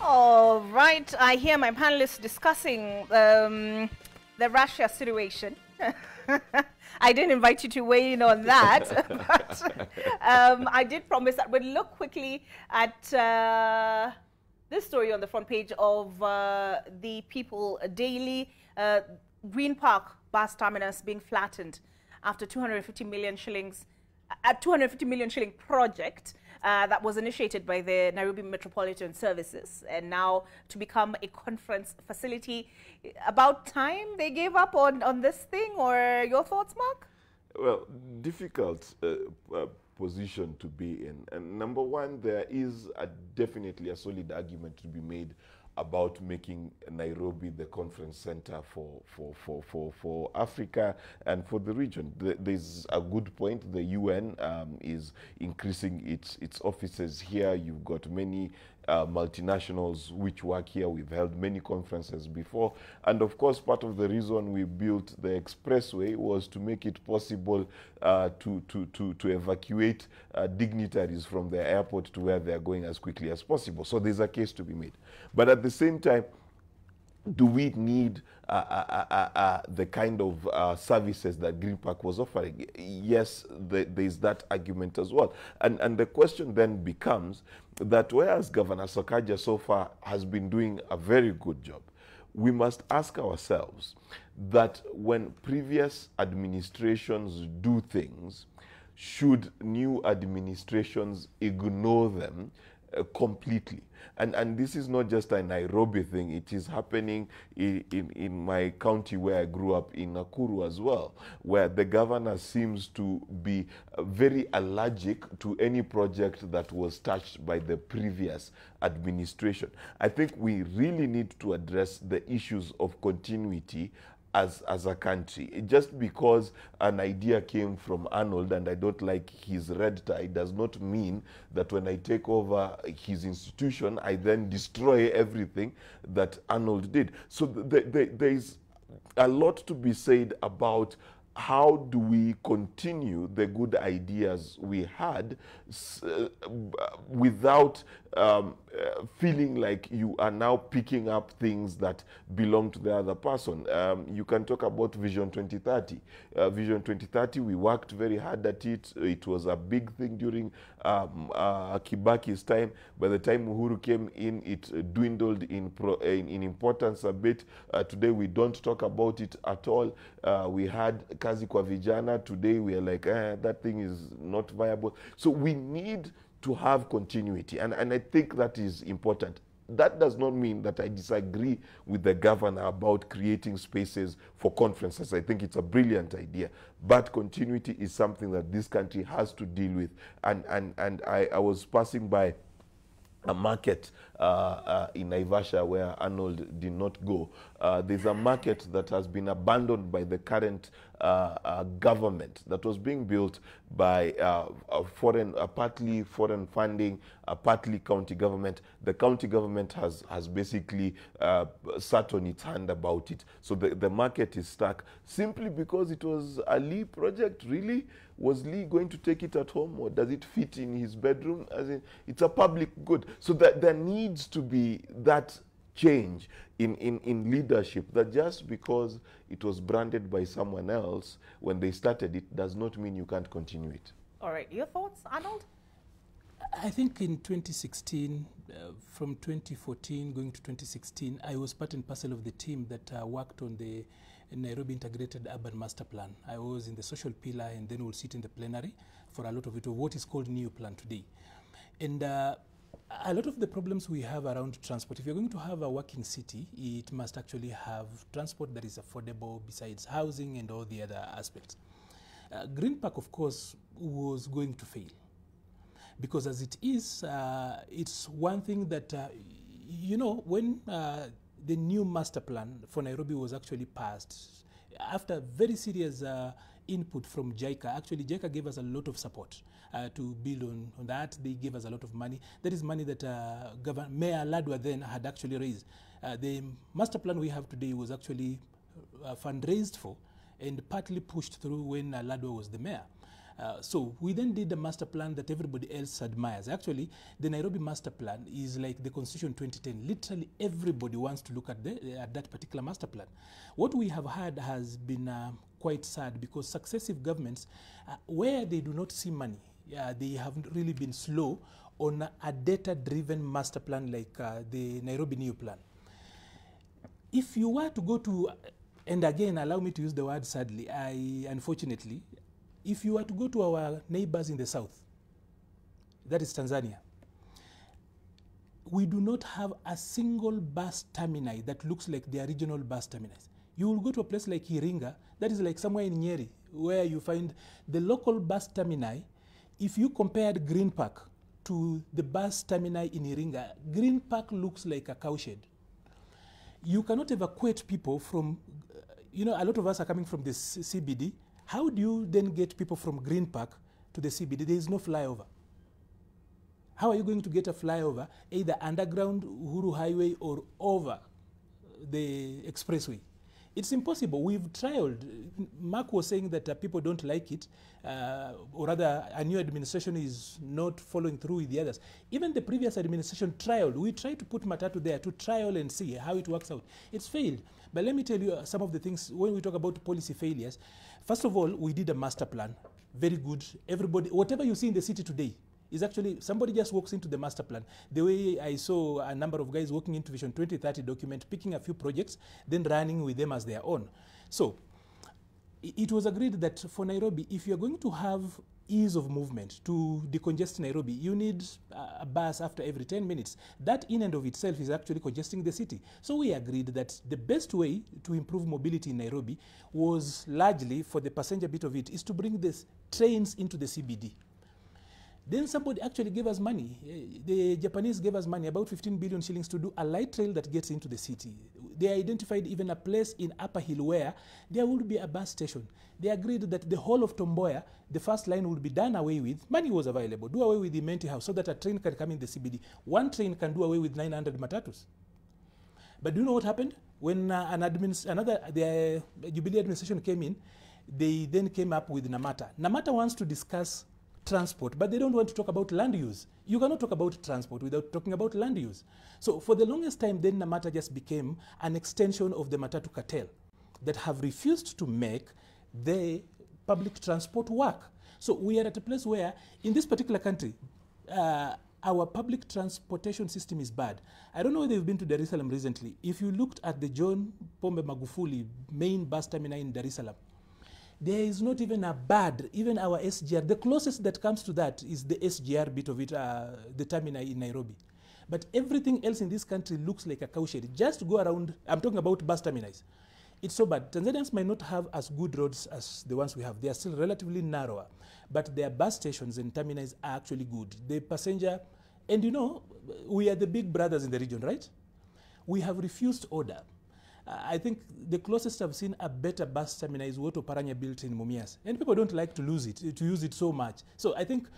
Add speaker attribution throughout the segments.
Speaker 1: All right, I hear my panelists discussing the Russia situation. I didn't invite you to weigh in on that, but I did promise that we'd look quickly at this story on the front page of the People Daily. Green Park bus terminus being flattened after 250 million shillings, a 250 million shilling project that was initiated by the Nairobi Metropolitan Services, and now to become a conference facility. About time they gave up on this thing, or your thoughts, Mark?
Speaker 2: Well, difficult position to be in. And number one, there is definitely a solid argument to be made about making Nairobi the conference center for Africa and for the region. There's a good point. The UN is increasing its offices here. You've got many multinationals which work here. We've held many conferences before. And of course, part of the reason we built the expressway was to make it possible to evacuate dignitaries from the airport to where they're going as quickly as possible. So there's a case to be made. But at the same time, do we need the kind of services that Green Park was offering? Yes, there's that argument as well. And the question then becomes that whereas Governor Sakaja so far has been doing a very good job, we must ask ourselves that when previous administrations do things, should new administrations ignore them completely? And this is not just a Nairobi thing. It is happening in my county where I grew up, in Nakuru as well, where the governor seems to be very allergic to any project that was touched by the previous administration. I think we really need to address the issues of continuity as a country. Just because an idea came from Arnold and I don't like his red tie does not mean that when I take over his institution, I then destroy everything that Arnold did. So there is a lot to be said about how do we continue the good ideas we had without feeling like you are now picking up things that belong to the other person. You can talk about Vision 2030. Vision 2030, we worked very hard at it. It was a big thing during Kibaki's time. By the time Uhuru came in, it dwindled in importance a bit. Today, we don't talk about it at all. We had Kazi kwa Vijana. Today, we are like, that thing is not viable. So we need to have continuity, and I think that is important. That does not mean that I disagree with the governor about creating spaces for conferences. I think it's a brilliant idea, but continuity is something that this country has to deal with. And I was passing by a market in Naivasha where Arnold did not go. There's a market that has been abandoned by the current government that was being built by partly foreign funding, partly county government. The county government has basically sat on its hand about it. So the market is stuck simply because it was a Lee project. Really? Was Lee going to take it at home, or does it fit in his bedroom? As in, it's a public good. So that there needs to be that change in leadership, that just because it was branded by someone else when they started it does not mean you can't continue it.
Speaker 1: All right, your thoughts, Arnold?
Speaker 3: I think in 2016, from 2014 going to 2016, I was part and parcel of the team that worked on the Nairobi Integrated Urban Master Plan. I was in the social pillar and then we'll sit in the plenary for a lot of it, of what is called New Plan today. And a lot of the problems we have around transport, if you're going to have a working city, it must actually have transport that is affordable besides housing and all the other aspects. Green Park, of course, was going to fail. Because as it is, it's one thing that, you know, when the new master plan for Nairobi was actually passed, after very serious input from JICA, actually JICA gave us a lot of support to build on that. They gave us a lot of money. That is money that Mayor Ladwa then had actually raised. The master plan we have today was actually fundraised for and partly pushed through when Ladwa was the mayor. So we then did a master plan that everybody else admires. Actually, the Nairobi master plan is like the Constitution 2010. Literally everybody wants to look at, that particular master plan. What we have had has been quite sad, because successive governments, where they do not see money, they have really been slow on a data-driven master plan like the Nairobi New Plan. If you were to go to, and again, allow me to use the word sadly, unfortunately, if you were to go to our neighbors in the south, that is Tanzania, we do not have a single bus terminal that looks like the original bus terminus. You will go to a place like Iringa, that is like somewhere in Nyeri, where you find the local bus terminal. If you compared Green Park to the bus terminal in Iringa, Green Park looks like a cowshed. You cannot evacuate people from, a lot of us are coming from the CBD. How do you then get people from Green Park to the CBD? There is no flyover. How are you going to get a flyover, either underground, Uhuru Highway, or over the expressway? It's impossible. We've trialed. Mark was saying that people don't like it, or rather a new administration is not following through with the others. Even the previous administration trialed. We tried to put Matatu there to trial and see how it works out. It's failed. But let me tell you some of the things when we talk about policy failures. First of all, we did a master plan. Very good. Everybody, whatever you see in the city today, is actually, somebody just walks into the master plan. The way I saw a number of guys walking into Vision 2030 document, picking a few projects, then running with them as their own. So it was agreed that for Nairobi, if you're going to have ease of movement to decongest Nairobi, you need a bus after every 10 minutes. That in and of itself is actually congesting the city. So we agreed that the best way to improve mobility in Nairobi was largely, for the passenger bit of it, is to bring these trains into the CBD. Then somebody actually gave us money. The Japanese gave us money, about 15 billion shillings, to do a light rail that gets into the city. They identified even a place in Upper Hill where there would be a bus station. They agreed that the whole of Tomboya, the first line, would be done away with. Money was available. Do away with the Menti House so that a train can come in the CBD. One train can do away with 900 matatus. But do you know what happened? When the Jubilee administration came in, they then came up with Namata. Namata wants to discuss transport, but they don't want to talk about land use. You cannot talk about transport without talking about land use. So for the longest time, then Namata just became an extension of the Matatu cartel that have refused to make the public transport work. So we are at a place where, in this particular country, our public transportation system is bad. I don't know whether you've been to Dar es Salaam recently. If you looked at the John Pombe Magufuli main bus terminal in Dar es Salaam, there is not even a bad, even our SGR. The closest that comes to that is the SGR bit of it, the terminal in Nairobi. But everything else in this country looks like a cowshed. Just go around, I'm talking about bus terminals. It's so bad. Tanzanians might not have as good roads as the ones we have. They are still relatively narrower. But their bus stations and terminals are actually good. The passenger, and we are the big brothers in the region, right? We have refused order. I think the closest I've seen a better bus terminal is what Oparanya built in Mumias. And people don't like to lose it, to use it so much. So I think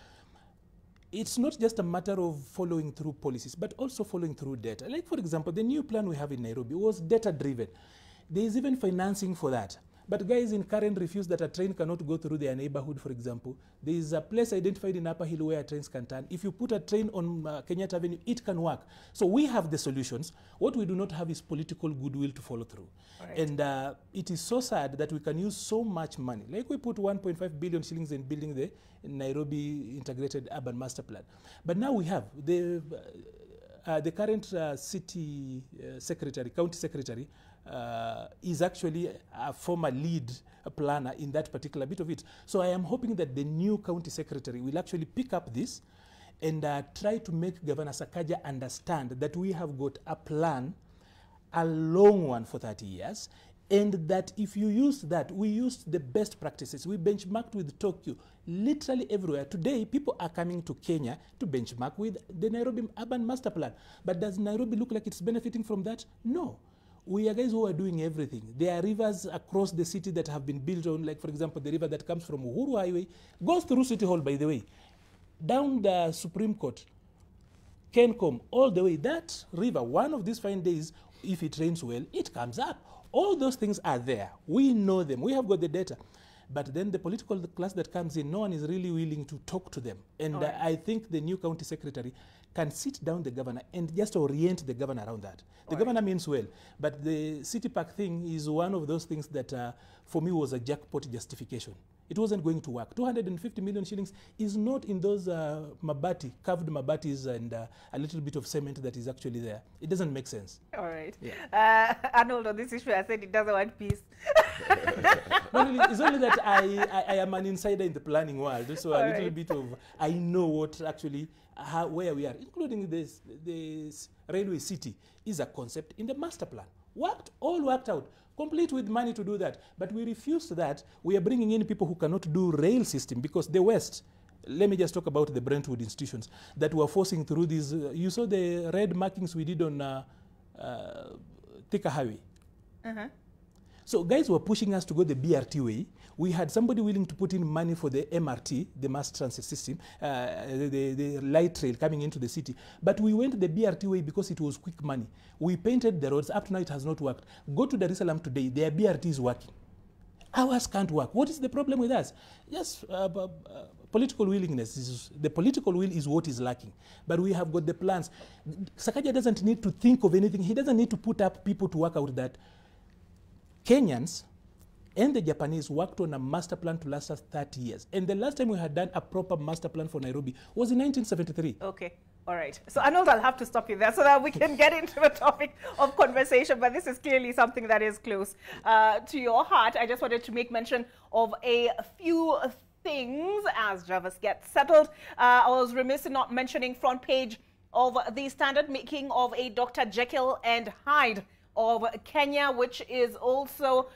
Speaker 3: it's not just a matter of following through policies, but also following through data. Like, for example, the new plan we have in Nairobi was data-driven. There is even financing for that. But guys in Karen refuse that a train cannot go through their neighborhood, for example. There is a place identified in Upper Hill where trains can turn. If you put a train on Kenyatta Avenue, it can work. So we have the solutions. What we do not have is political goodwill to follow through. Right. And it is so sad that we can use so much money. Like we put 1.5 billion shillings in building the Nairobi Integrated Urban Master Plan. But now we have the current city secretary, county secretary, is actually a former lead planner in that particular bit of it. So I am hoping that the new county secretary will actually pick up this and try to make Governor Sakaja understand that we have got a plan, a long one for 30 years, and that if you use that, we used the best practices. We benchmarked with Tokyo, literally everywhere. Today, people are coming to Kenya to benchmark with the Nairobi Urban Master Plan. But does Nairobi look like it's benefiting from that? No. We are guys who are doing everything. There are rivers across the city that have been built on, like, for example, the river that comes from Uhuru Highway, goes through City Hall, by the way, down the Supreme Court, Kencom, all the way. That river, one of these fine days, if it rains well, it comes up. All those things are there. We know them. We have got the data. But then the political class that comes in, no one is really willing to talk to them. And
Speaker 1: Right.
Speaker 3: I think the new county secretary can sit down the governor and just orient the governor around that. The governor means well, but the City Park thing is one of those things that for me was a jackpot justification. It wasn't going to work. 250 million shillings is not in those mabati, carved mabatis and a little bit of cement that is actually there. It doesn't make sense.
Speaker 1: All right.
Speaker 3: Yeah.
Speaker 1: Arnold, on this issue, I said it doesn't want peace.
Speaker 3: No, really, it's only that I am an insider in the planning world, so a
Speaker 1: All
Speaker 3: little
Speaker 1: right.
Speaker 3: bit of, I know what actually, where we are, including this railway city is a concept in the master plan. All worked out, complete with money to do that. But we refused that. We are bringing in people who cannot do rail system because the West, let me just talk about the Brentwood institutions that were forcing through these. You saw the red markings we did on Thika Highway. So guys were pushing us to go the BRT way. We had somebody willing to put in money for the MRT, the mass transit system, the light rail coming into the city. But we went the BRT way because it was quick money. We painted the roads. Up to now, it has not worked. Go to Dar es Salaam today, their BRT is working. Ours can't work. What is the problem with us? Yes, political willingness. The political will is what is lacking. But we have got the plans. Sakaja doesn't need to think of anything. He doesn't need to put up people to work out that. Kenyans and the Japanese worked on a master plan to last us 30 years. And the last time we had done a proper master plan for Nairobi was in 1973.
Speaker 1: Okay. All right. So Arnold, I'll have to stop you there so that we can get into the topic of conversation. But this is clearly something that is close to your heart. I just wanted to make mention of a few things as Javas gets settled. I was remiss in not mentioning front page of the Standard, making of a Dr. Jekyll and Hyde of Kenya, which is also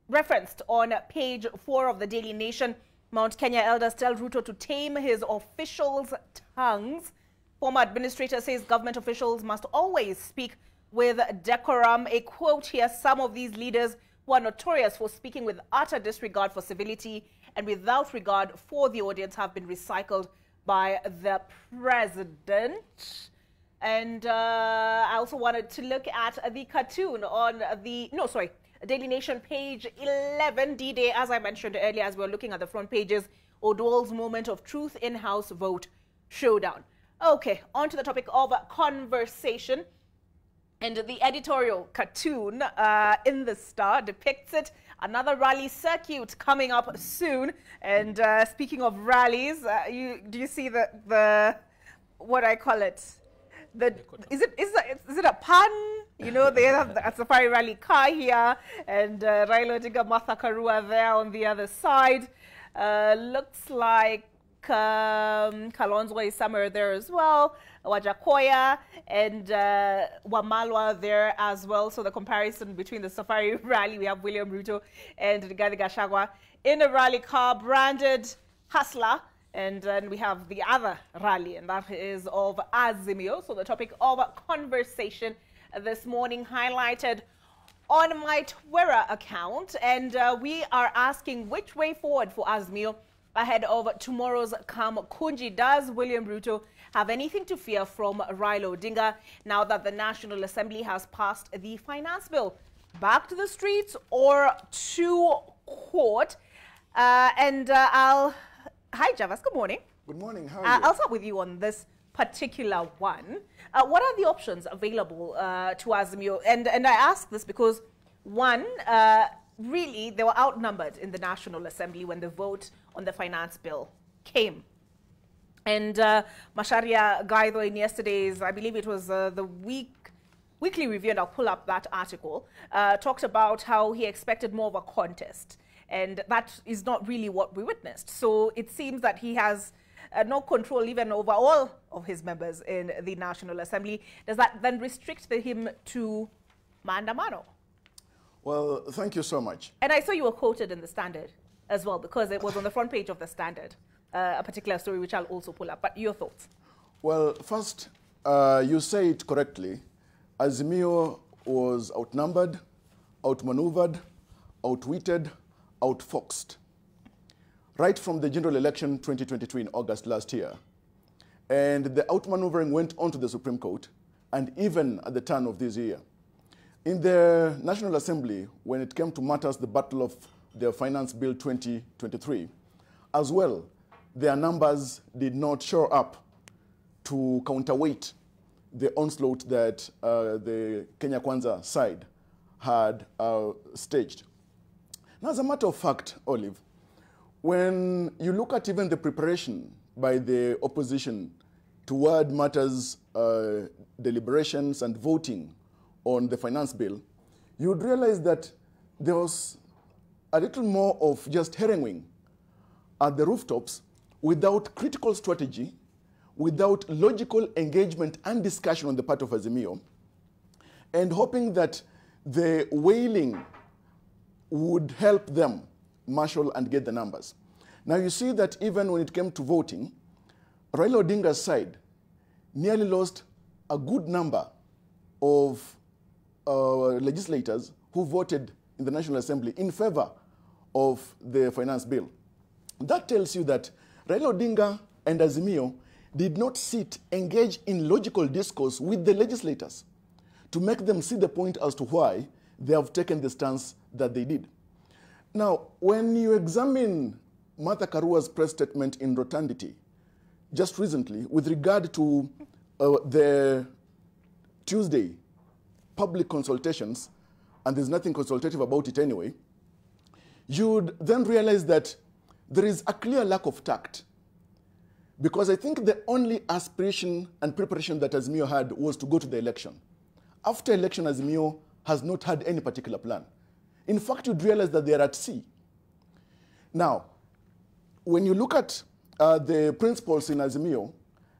Speaker 1: referenced on page 4 of the Daily Nation. Mount Kenya elders tell Ruto to tame his officials' tongues. Former administrator says government officials must always speak with decorum. A quote here: some of these leaders who are notorious for speaking with utter disregard for civility and without regard for the audience have been recycled by the president. And I also wanted to look at the cartoon on the, Daily Nation page 11, D-Day, as I mentioned earlier, as we were looking at the front pages, Odwall's moment of truth in-house vote showdown. Okay, on to the topic of conversation. And the editorial cartoon in the Star depicts it. Another rally circuit coming up soon. And speaking of rallies, do you see the what I call it? Is it a pun? You know, they have a safari rally car here, and Raila Odinga, Martha Karua there on the other side. Looks like Kalonzo is somewhere there as well, Wajakoya and Wamalwa there as well. So the comparison between the safari rally, we have William Ruto and Rigathi Gachagua in a rally car branded Hustler. And then we have the other rally, and that is of Azimio. So the topic of conversation this morning highlighted on my Twitter account. And we are asking which way forward for Azimio ahead of tomorrow's Kamkunji. Does William Ruto have anything to fear from Raila Odinga now that the National Assembly has passed the finance bill? Back to the streets or to court? Hi, Javas. Good morning.
Speaker 4: Good morning. How are you?
Speaker 1: I'll start with you on this particular one. What are the options available to Azimio? And I ask this because, one, really, they were outnumbered in the National Assembly when the vote on the finance bill came. And Macharia Gaidho in yesterday's, I believe it was the weekly review, and I'll pull up that article, talked about how he expected more of a contest. And that is not really what we witnessed. So it seems that he has no control even over all of his members in the National Assembly. Does that then restrict him to Maandamano?
Speaker 4: Well, thank you so much.
Speaker 1: And I saw you were quoted in the Standard as well, because it was on the front page of the Standard, a particular story which I'll also pull up. But your thoughts?
Speaker 4: Well, first, you say it correctly. Azimio was outnumbered, outmaneuvered, outwitted, outfoxed, right from the general election 2022 in August last year. And the outmaneuvering went on to the Supreme Court, and even at the turn of this year. In the National Assembly, when it came to matters, the battle of their Finance Bill 2023, as well, their numbers did not show up to counterweight the onslaught that the Kenya Kwanza side had staged. Now, as a matter of fact, Olive, when you look at even the preparation by the opposition toward matters, deliberations and voting on the finance bill, you would realize that there was a little more of just haranguing at the rooftops without critical strategy, without logical engagement and discussion on the part of Azimio, and hoping that the wailing would help them marshal and get the numbers. Now you see that even when it came to voting, Raila Odinga's side nearly lost a good number of legislators who voted in the National Assembly in favor of the finance bill. That tells you that Raila Odinga and Azimio did not engage in logical discourse with the legislators to make them see the point as to why they have taken the stance that they did. Now, when you examine Martha Karua's press statement in rotundity just recently with regard to the Tuesday public consultations, and there's nothing consultative about it anyway, you'd then realize that there is a clear lack of tact. Because I think the only aspiration and preparation that Azimio had was to go to the election. After election, Azimio has not had any particular plan. In fact, you'd realize that they're at sea. Now, when you look at the principles in Azimio,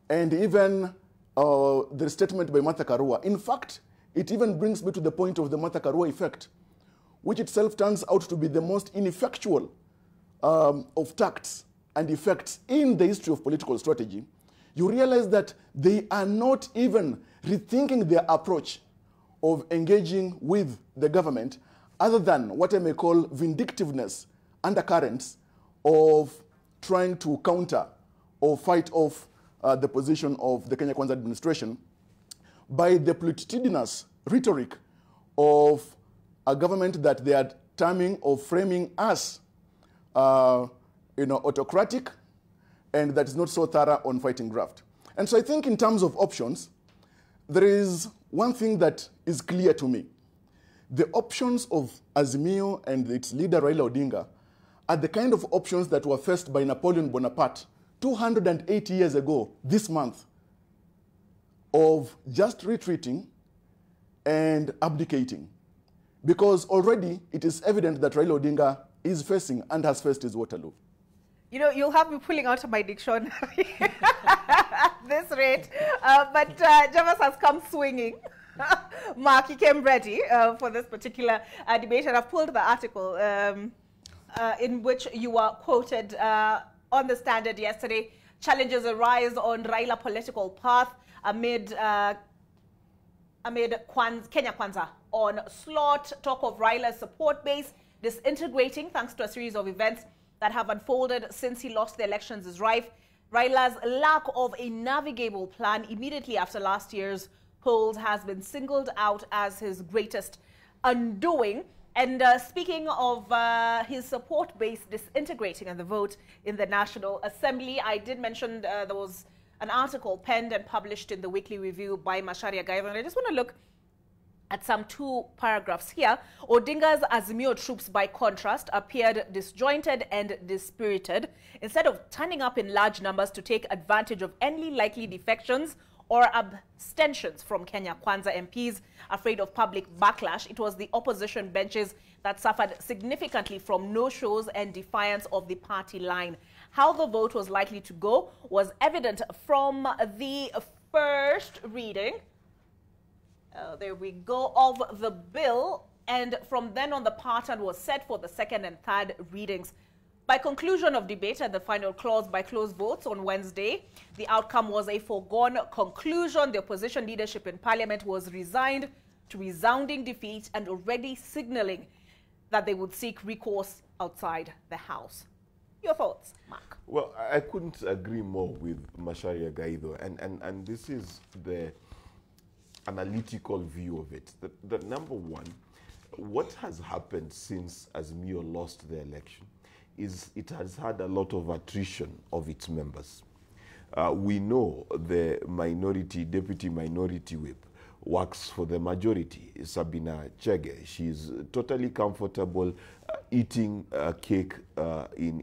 Speaker 4: and even the statement by Martha Karua, in fact, it even brings me to the point of the Martha Karua effect, which itself turns out to be the most ineffectual of tacts and effects in the history of political strategy. You realize that they are not even rethinking their approach of engaging with the government, other than what I may call vindictiveness undercurrents of trying to counter or fight off the position of the Kenya Kwanza administration by the platitudinous rhetoric of a government that they are terming or framing as autocratic, and that is not so thorough on fighting graft. And so I think in terms of options, there is one thing that is clear to me. The options of Azimio and its leader Raila Odinga are the kind of options that were faced by Napoleon Bonaparte 280 years ago this month, of just retreating and abdicating. Because already it is evident that Raila Odinga is facing and has faced his Waterloo.
Speaker 1: You know, you'll have me pulling out of my dictionary at this rate. But Javas has come swinging. Mark, he came ready for this particular debate, and I've pulled the article in which you were quoted on the Standard yesterday. Challenges arise on Raila political path amid Kenya Kwanza on slot. Talk of Raila's support base disintegrating thanks to a series of events that have unfolded since he lost the elections is rife. Raila's lack of a navigable plan immediately after last year's polls has been singled out as his greatest undoing. And speaking of his support base disintegrating in the vote in the National Assembly, I did mention there was an article penned and published in the Weekly Review by Macharia Gaithan. And I just want to look at some 2 paragraphs here. Odinga's Azimio troops, by contrast, appeared disjointed and dispirited. Instead of turning up in large numbers to take advantage of any likely defections or abstentions from Kenya Kwanza MPs afraid of public backlash, it was the opposition benches that suffered significantly from no-shows and defiance of the party line. How the vote was likely to go was evident from the first reading, there we go, of the bill, and from then on the pattern was set for the second and third readings. By conclusion of debate and the final clause-by-clause votes on Wednesday, the outcome was a foregone conclusion. The opposition leadership in Parliament was resigned to resounding defeat and already signaling that they would seek recourse outside the House. Your thoughts, Mark?
Speaker 2: Well, I couldn't agree more with Macharia Gaithan, and this is the analytical view of it. That number one, what has happened since Azimio lost the election is it has had a lot of attrition of its members. We know the deputy minority whip works for the majority, Sabina Chege. She's totally comfortable eating cake in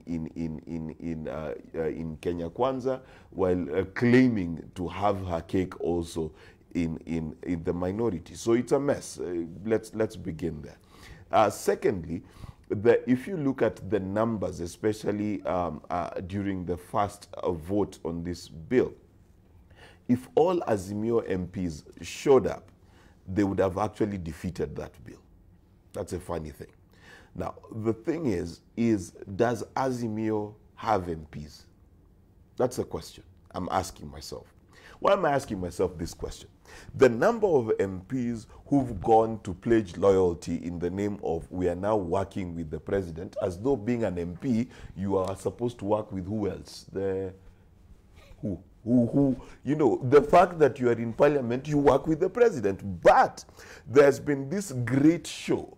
Speaker 2: Kenya Kwanza, while claiming to have her cake also in the minority. So it's a mess. Let's begin there. Secondly, if you look at the numbers, especially during the first vote on this bill, if all Azimio MPs showed up, they would have actually defeated that bill. That's a funny thing. Now, the thing is does Azimio have MPs? That's a question I'm asking myself. Why am I asking myself this question? The number of MPs who've gone to pledge loyalty in the name of we are now working with the president, as though being an MP, you are supposed to work with who else? Who, you know, the fact that you are in parliament, you work with the president. But there's been this great show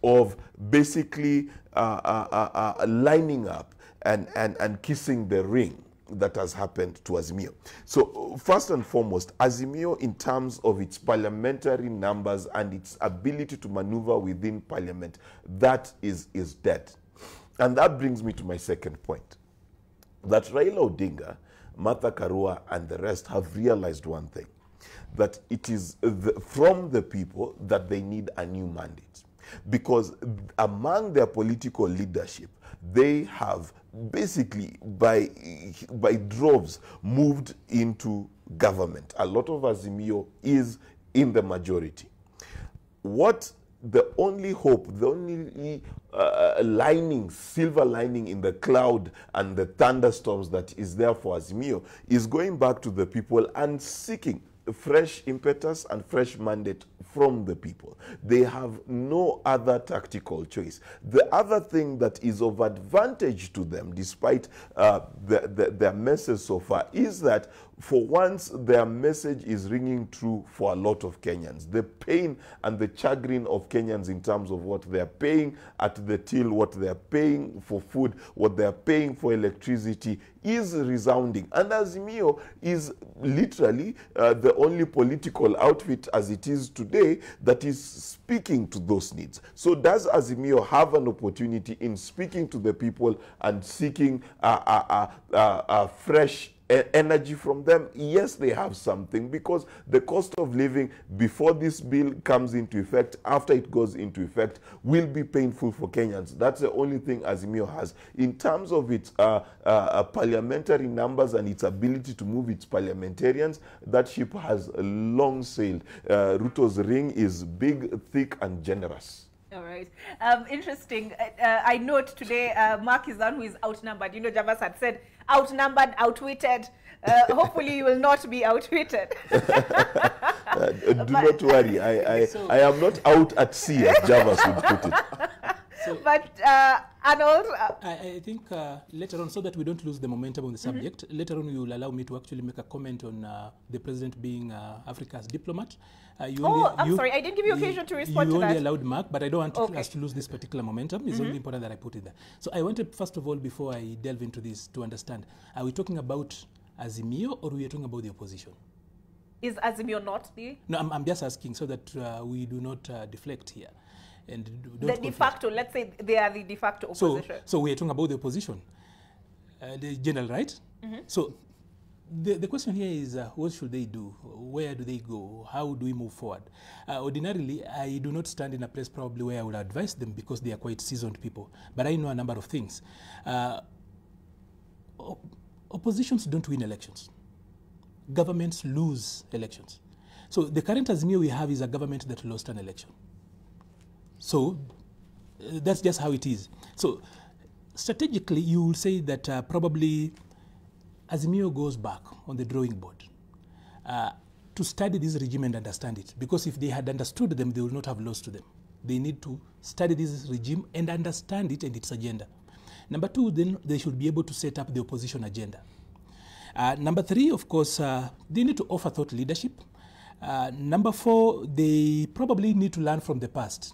Speaker 2: of basically lining up and kissing the ring that has happened to Azimio. So first and foremost, Azimio, in terms of its parliamentary numbers and its ability to maneuver within parliament, that is dead. And that brings me to my second point, that Raila Odinga, Martha Karua, and the rest have realized one thing, that it is from the people that they need a new mandate. Because among their political leadership, they have basically by droves moved into government. A lot of Azimio is in the majority. What the only hope, the only silver lining in the cloud and the thunderstorms that is there for Azimio is going back to the people and seeking fresh impetus and fresh mandate from the people. They have no other tactical choice. The other thing that is of advantage to them, despite their message so far, is that for once their message is ringing true for a lot of Kenyans. The pain and the chagrin of Kenyans in terms of what they're paying at the till, what they're paying for food, what they're paying for electricity is resounding. And Azimio is literally the only political outfit as it is today that is speaking to those needs. So does Azimio have an opportunity in speaking to the people and seeking fresh energy from them? Yes, they have something, because the cost of living before this bill comes into effect, after it goes into effect, will be painful for Kenyans. That's the only thing Azimio has. In terms of its parliamentary numbers and its ability to move its parliamentarians, that ship has long sailed. Ruto's ring is big, thick, and generous.
Speaker 1: All right. Interesting. I note today Mark is the one who is outnumbered. You know, Javas had said outnumbered, outwitted. Hopefully you will not be outwitted.
Speaker 2: Do not worry. I am not out at sea, as Javas would put it.
Speaker 3: So,
Speaker 1: but Arnold,
Speaker 3: I think later on, so that we don't lose the momentum on the subject, later on you will allow me to actually make a comment on the president being Africa's diplomat.
Speaker 1: I'm sorry, I didn't give you occasion to respond to that.
Speaker 3: You only allowed Mark, but I don't want us to lose this particular momentum. It's only important that I put it there. So I wanted, first of all, before I delve into this, to understand, are we talking about Azimio or are we talking about the opposition?
Speaker 1: Is Azimio not the?
Speaker 3: No, I'm just asking so that we do not deflect here. And
Speaker 1: the de facto, let's say they are the de facto opposition.
Speaker 3: So we are talking about the opposition, the general, right? So the question here is, what should they do? Where do they go? How do we move forward? Ordinarily, I do not stand in a place probably where I would advise them, because they are quite seasoned people. But I know a number of things. Oppositions don't win elections. Governments lose elections. So the current Azimio we have is a government that lost an election. So that's just how it is. So strategically, you will say that probably Azimio goes back on the drawing board to study this regime and understand it. Because if they had understood them, they would not have lost to them. They need to study this regime and understand it and its agenda. Number two, then they should be able to set up the opposition agenda. Number three, of course, they need to offer thought leadership. Number four, they probably need to learn from the past.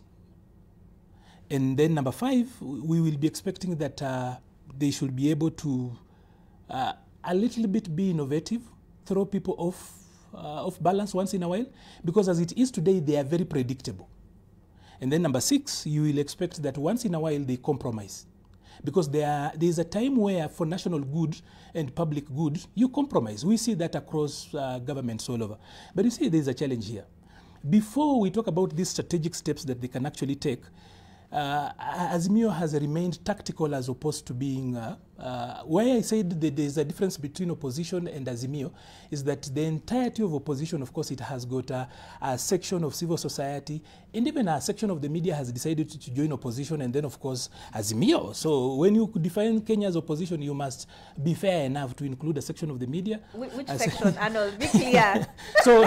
Speaker 3: And then number 5, we will be expecting that they should be able to a little bit be innovative, throw people off balance once in a while, because as it is today, they are very predictable. And then number 6, you will expect that once in a while they compromise. Because there is a time where for national good and public good, you compromise. We see that across governments all over. But you see, there's a challenge here. Before we talk about these strategic steps that they can actually take, Azimio has remained tactical as opposed to being, why I said that there's a difference between opposition and Azimio is that the entirety of opposition, of course, it has got a section of civil society, and even a section of the media has decided to join opposition, and then, of course, Azimio. So when you define Kenya's opposition, you must be fair enough to include a section of the media.
Speaker 1: Which section, Arnold? Be clear.
Speaker 3: So,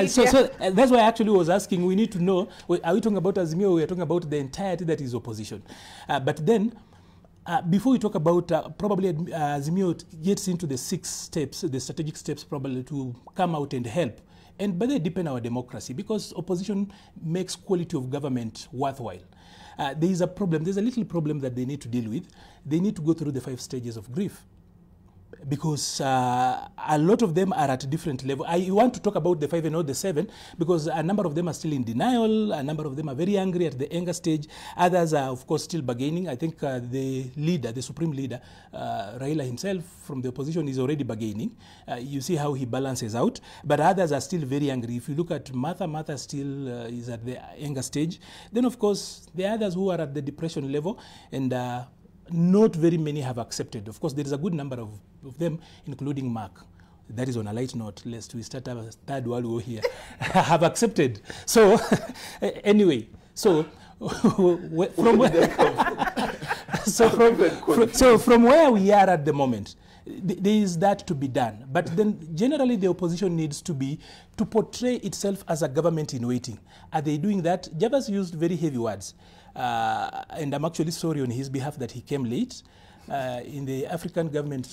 Speaker 3: so that's why I actually was asking, we need to know, are we talking about Azimio, or we are talking about the entirety that is opposition? But then, before we talk about, probably Azimio gets into the 6 steps, the strategic steps probably to come out and help. And by they deepen our democracy, because opposition makes quality of government worthwhile. There is a problem, there's a little problem that they need to deal with. They need to go through the 5 stages of grief. Because a lot of them are at different levels. I want to talk about the 5 and not the 7, because a number of them are still in denial, a number of them are very angry at the anger stage, others are, of course, still bargaining. I think the leader, the supreme leader, Raila himself from the opposition is already bargaining. You see how he balances out, but others are still very angry. If you look at Martha still is at the anger stage. Then, of course, the others who are at the depression level, and not very many have accepted. Of course, there is a good number of them, including Mark. That is on a light note, lest we start a third world war here, have accepted. So, anyway, so from where we are at the moment, there is that to be done. But then generally the opposition needs to portray itself as a government in waiting. Are they doing that? Javas used very heavy words. And I'm actually sorry on his behalf that he came late. In the African government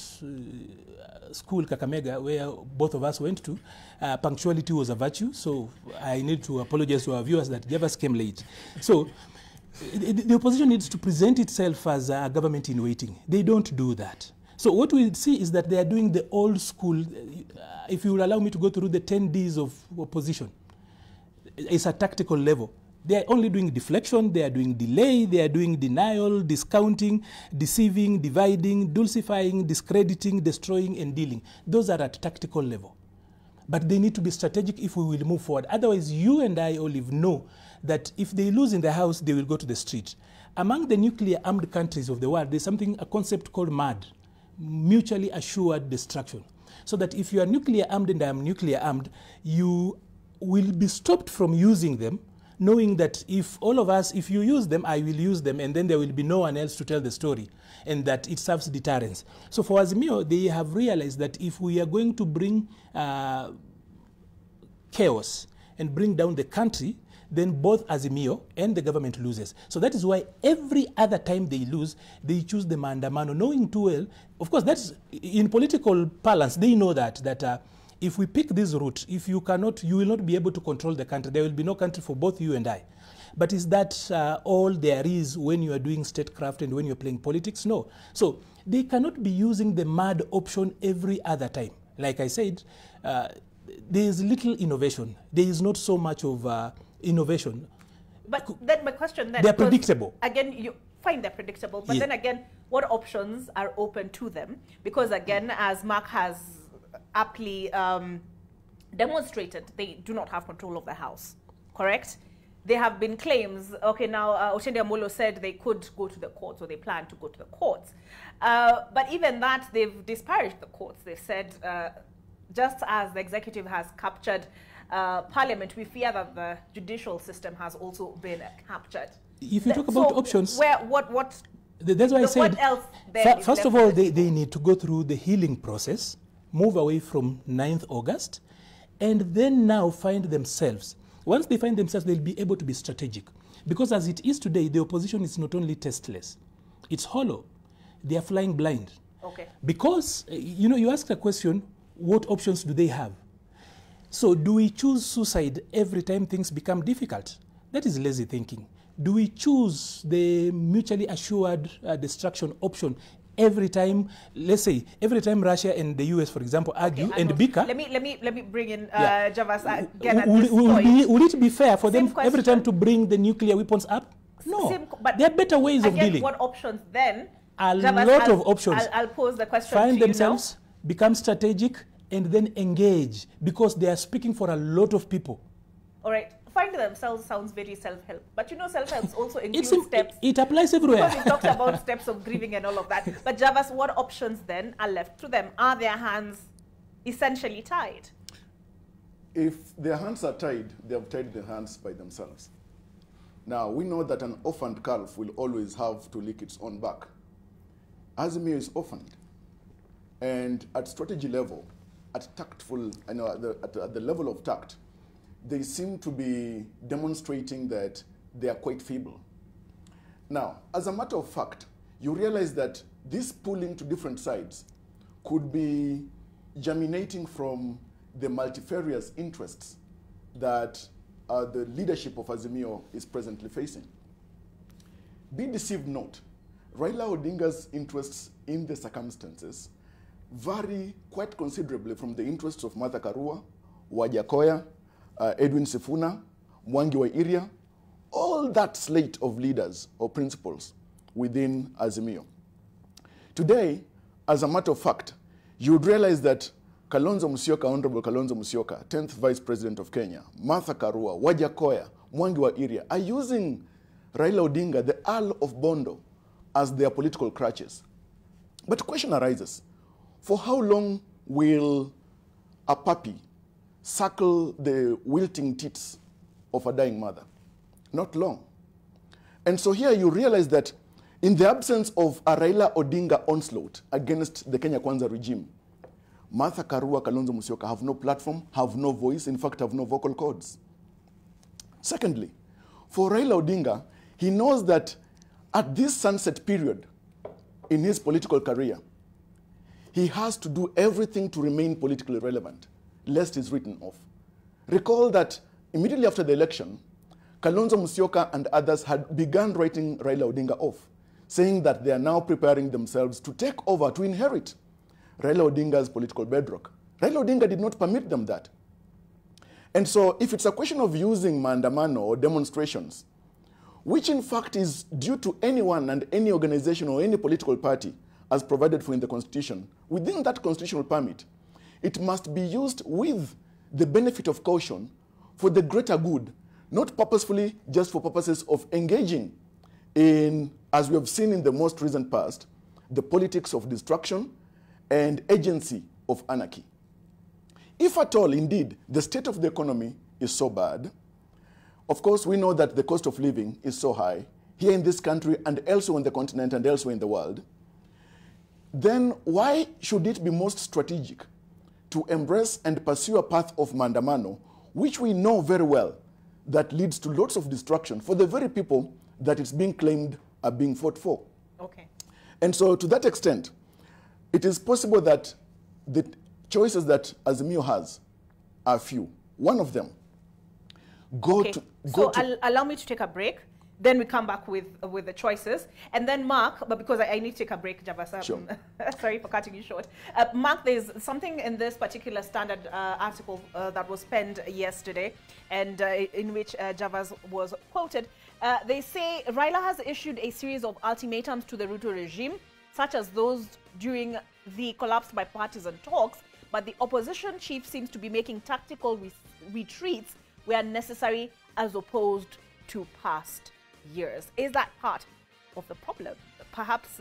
Speaker 3: school, Kakamega, where both of us went to, punctuality was a virtue. So I need to apologize to our viewers that Javas came late. So the opposition needs to present itself as a government in waiting. They don't do that. So what we see is that they are doing the old school, if you will allow me to go through the 10 Ds of opposition, it's a tactical level. They are only doing deflection, they are doing delay, they are doing denial, discounting, deceiving, dividing, dulcifying, discrediting, destroying, and dealing. Those are at tactical level. But they need to be strategic if we will move forward. Otherwise, you and I, Olive, know that if they lose in the house, they will go to the street. Among the nuclear armed countries of the world, there's a concept called MAD, mutually assured destruction. So that if you are nuclear armed and I am nuclear armed, you will be stopped from using them, knowing that if all of us, if you use them, I will use them, and then there will be no one else to tell the story, and that it serves deterrence. So for Azimio, they have realized that if we are going to bring chaos and bring down the country, then both Azimio and the government loses. So that is why every other time they lose, they choose the maandamano, knowing too well. Of course, that's in political parlance, they know that if we pick this route, if you cannot, you will not be able to control the country. There will be no country for both you and I. But is that all there is when you are doing statecraft and when you're playing politics? No. So they cannot be using the mad option every other time. Like I said, there is little innovation. There is not so much of innovation.
Speaker 1: But then my question then,
Speaker 3: they're predictable.
Speaker 1: Again, you find they're predictable, but then again, what options are open to them? Because again, as Mark has aptly demonstrated, they do not have control of the house, correct? There have been claims, okay, now Oshende Amolo said they could go to the courts, or they plan to go to the courts. But even that, they've disparaged the courts. They've said, just as the executive has captured Parliament, we fear that the judicial system has also been captured.
Speaker 3: If you talk about options, that's why I said,
Speaker 1: what else then
Speaker 3: first of all, they need to go through the healing process, move away from 9th August, and then now find themselves. Once they find themselves, they'll be able to be strategic. Because as it is today, the opposition is not only tasteless, it's hollow. They are flying blind.
Speaker 1: Okay.
Speaker 3: Because, you know, you asked a question, what options do they have? So do we choose suicide every time things become difficult? That is lazy thinking. Do we choose the mutually assured destruction option every time? Let's say every time Russia and the US, for example, argue and bicker.
Speaker 1: Let me bring in Javas again at
Speaker 3: Would,
Speaker 1: this point.
Speaker 3: would it be fair for
Speaker 1: Same
Speaker 3: them every time to bring the nuclear weapons up? No.
Speaker 1: But
Speaker 3: there are better ways of dealing.
Speaker 1: What options then?
Speaker 3: A
Speaker 1: Javas,
Speaker 3: lot of options.
Speaker 1: I'll pose the question
Speaker 3: Find
Speaker 1: to
Speaker 3: themselves, become strategic, and then engage, because they are speaking for a lot of people.
Speaker 1: All right. Find themselves sounds very self-help. But you know, self-help also includes steps.
Speaker 3: It applies everywhere.
Speaker 1: Because we talked about steps of grieving and all of that. But Javas, what options then are left to them? Are their hands essentially tied?
Speaker 4: If their hands are tied, they have tied their hands by themselves. Now, we know that an orphaned calf will always have to lick its own back. Azimio is orphaned. And at strategy level, at tactful, I know at the level of tact, they seem to be demonstrating that they are quite feeble. Now, as a matter of fact, you realize that this pulling to different sides could be germinating from the multifarious interests that the leadership of Azimio is presently facing. Be deceived not. Raila Odinga's interests in the circumstances vary quite considerably from the interests of Martha Karua, Wajakoya, Edwin Sifuna, Mwangi wa Iria, all that slate of leaders or principles within Azimio. Today, as a matter of fact, you would realize that Kalonzo Musyoka, Honorable Kalonzo Musyoka, 10th Vice President of Kenya, Martha Karua, Wajakoya, Mwangi wa Iria, are using Raila Odinga, the Earl of Bondo, as their political crutches. But the question arises, for how long will a puppy suckle the wilting teats of a dying mother? Not long. And so here you realize that in the absence of a Raila Odinga onslaught against the Kenya Kwanza regime, Martha Karua, Kalonzo Musyoka have no platform, have no voice, in fact have no vocal cords. Secondly, for Raila Odinga, he knows that at this sunset period in his political career, he has to do everything to remain politically relevant, lest he's written off. Recall that immediately after the election, Kalonzo Musyoka and others had begun writing Raila Odinga off, saying that they are now preparing themselves to take over, to inherit Raila Odinga's political bedrock. Raila Odinga did not permit them that. And so if it's a question of using maandamano or demonstrations, which in fact is due to anyone and any organization or any political party as provided for in the Constitution, within that constitutional permit, it must be used with the benefit of caution for the greater good, not purposefully just for purposes of engaging in, as we have seen in the most recent past, the politics of destruction and agency of anarchy. If at all, indeed, the state of the economy is so bad, of course, we know that the cost of living is so high here in this country and elsewhere on the continent and elsewhere in the world, then why should it be most strategic to embrace and pursue a path of maandamano, which we know very well that leads to lots of destruction for the very people that it's being claimed are being fought for?
Speaker 1: Okay.
Speaker 4: And so to that extent, it is possible that the choices that Azimio has are few. One of them,
Speaker 1: allow me to take a break. Then we come back with the choices. And then Mark, but because I need to take a break, Javas,
Speaker 4: sure.
Speaker 1: Sorry for cutting you short. Mark, there's something in this particular Standard article that was penned yesterday, and in which Javas was quoted. They say Raila has issued a series of ultimatums to the Ruto regime, such as those during the collapse by partisan talks, but the opposition chief seems to be making tactical retreats where necessary as opposed to past years. Is that part of the problem? Perhaps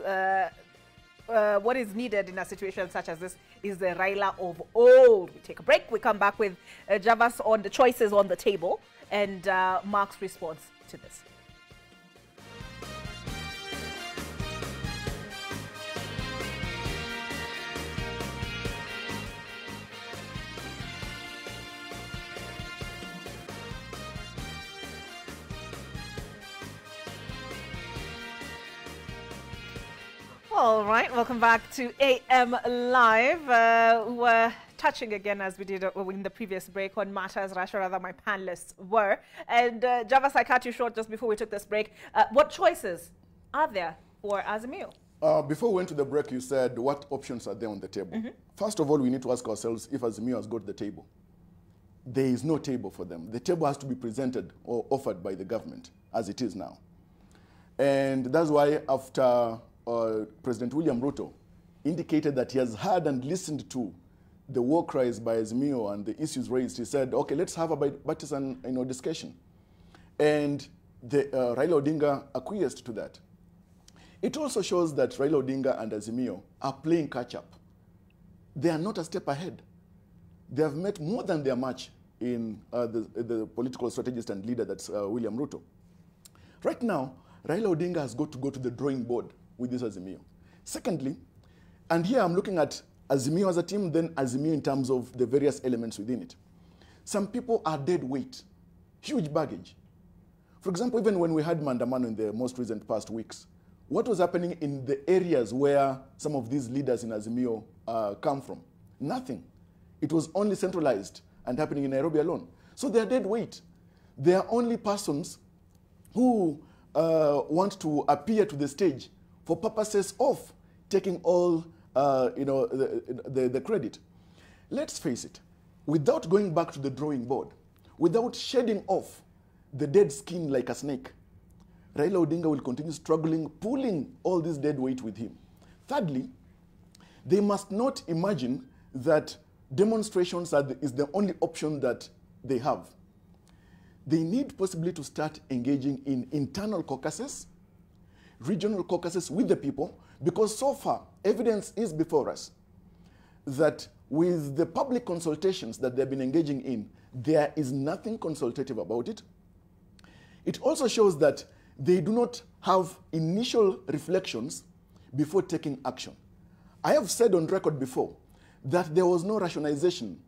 Speaker 1: what is needed in a situation such as this is the Raila of old. We take a break. We come back with Javas on the choices on the table and Mark's response to this. All right, welcome back to AM Live. We're touching again, as we did in the previous break, on matters rather my panelists were. And Javas, I cut you short just before we took this break. What choices are there for Azimio?
Speaker 4: Before we went to the break, you said what options are there on the table. First of all, we need to ask ourselves if Azimio has got the table. There is no table for them. The table has to be presented or offered by the government, as it is now. And that's why after President William Ruto indicated that he has heard and listened to the war cries by Azimio and the issues raised, he said, okay, let's have a bipartisan discussion. And Raila Odinga acquiesced to that. It also shows that Raila Odinga and Azimio are playing catch-up. They are not a step ahead. They have met more than their match in the political strategist and leader, that's William Ruto. Right now, Raila Odinga has got to go to the drawing board with this Azimio. Secondly, and here I'm looking at Azimio as a team, then Azimio in terms of the various elements within it. Some people are dead weight, huge baggage. For example, even when we had Mandamano in the most recent past weeks, what was happening in the areas where some of these leaders in Azimio come from? Nothing. It was only centralized and happening in Nairobi alone. So they are dead weight. They are only persons who want to appear to the stage for purposes of taking all the credit. Let's face it, without going back to the drawing board, without shedding off the dead skin like a snake, Raila Odinga will continue struggling, pulling all this dead weight with him. Thirdly, they must not imagine that demonstrations is the only option that they have. They need possibly to start engaging in internal caucuses, regional caucuses with the people, because so far, evidence is before us that with the public consultations that they've been engaging in, there is nothing consultative about it. It also shows that they do not have initial reflections before taking action. I have said on record before that there was no rationalization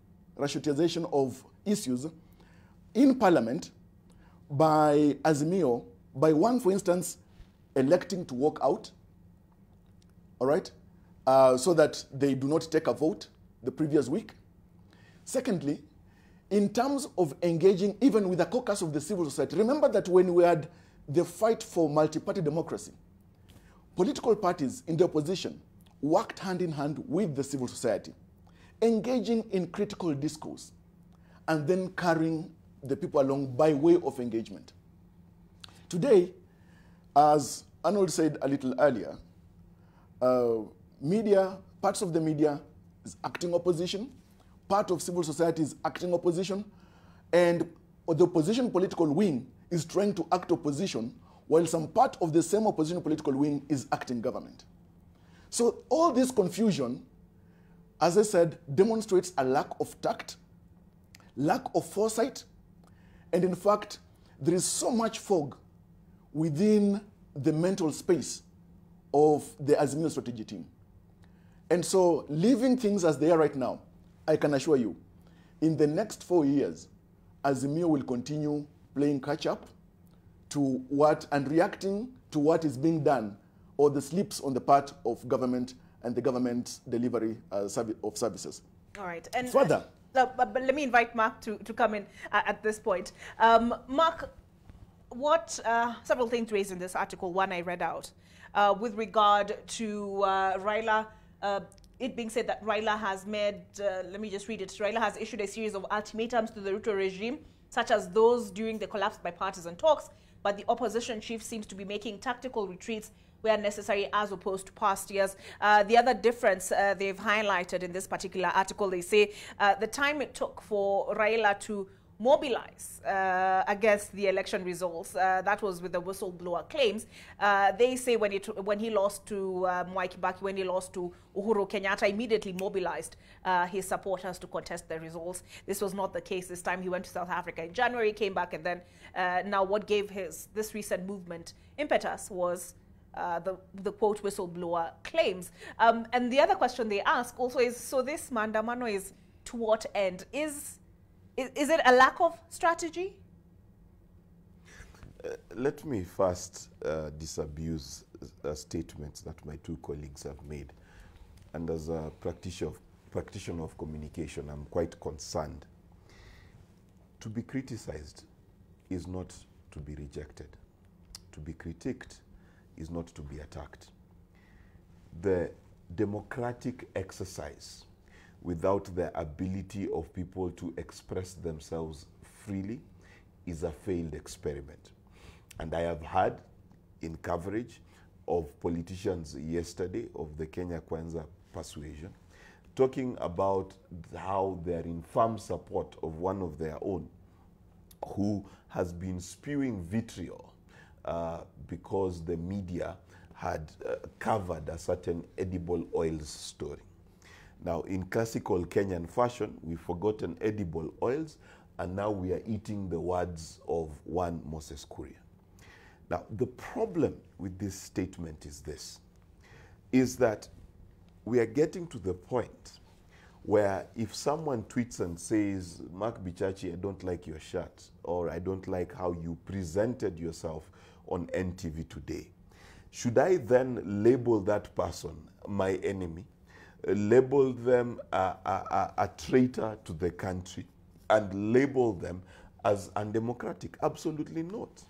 Speaker 4: of issues in Parliament by Azimio, by one, for instance, electing to walk out, all right, so that they do not take a vote the previous week. Secondly, in terms of engaging even with the caucus of the civil society, remember that when we had the fight for multi-party democracy, political parties in the opposition worked hand in hand with the civil society, engaging in critical discourse, and then carrying the people along by way of engagement. Today, as Arnold said a little earlier, parts of the media is acting opposition, part of civil society is acting opposition, and the opposition political wing is trying to act opposition, while some part of the same opposition political wing is acting government. So all this confusion, as I said, demonstrates a lack of tact, lack of foresight, and in fact, there is so much fog within the mental space of the Azimio strategy team. And so leaving things as they are right now, I can assure you, in the next 4 years, Azimio will continue playing catch up to what and reacting to what is being done or the slips on the part of government and the government's delivery of services.
Speaker 1: All right. And
Speaker 4: further,
Speaker 1: but let me invite Mark to come in at this point. Mark, what several things raised in this article, one I read out, with regard to Raila, it being said that Raila has made, let me just read it, Raila has issued a series of ultimatums to the Ruto regime, such as those during the collapse by partisan talks, but the opposition chief seems to be making tactical retreats where necessary as opposed to past years. The other difference they've highlighted in this particular article, they say the time it took for Raila to mobilize against the election results, that was with the whistleblower claims. They say when he lost to Mwai Kibaki, when he lost to Uhuru Kenyatta, immediately mobilized his supporters to contest the results. This was not the case this time. He went to South Africa in January, came back, and then now what gave this recent movement impetus was the quote whistleblower claims. And the other question they ask also is, so this Mandamano is to what end? Is it a lack of strategy?
Speaker 2: Let me first disabuse statements that my two colleagues have made. And as a practitioner practitioner of communication, I'm quite concerned. To be criticized is not to be rejected. To be critiqued is not to be attacked. The democratic exercise without the ability of people to express themselves freely is a failed experiment. And I have had in coverage of politicians yesterday of the Kenya Kwanza persuasion talking about how they are in firm support of one of their own who has been spewing vitriol because the media had covered a certain edible oils story. Now, in classical Kenyan fashion, we've forgotten edible oils, and now we are eating the words of one Moses Kuria. Now, the problem with this statement is this, is that we are getting to the point where if someone tweets and says, Mark Bichachi, I don't like your shirt, or I don't like how you presented yourself on NTV today, should I then label that person my enemy, label them a traitor to the country, and label them as undemocratic? Absolutely not.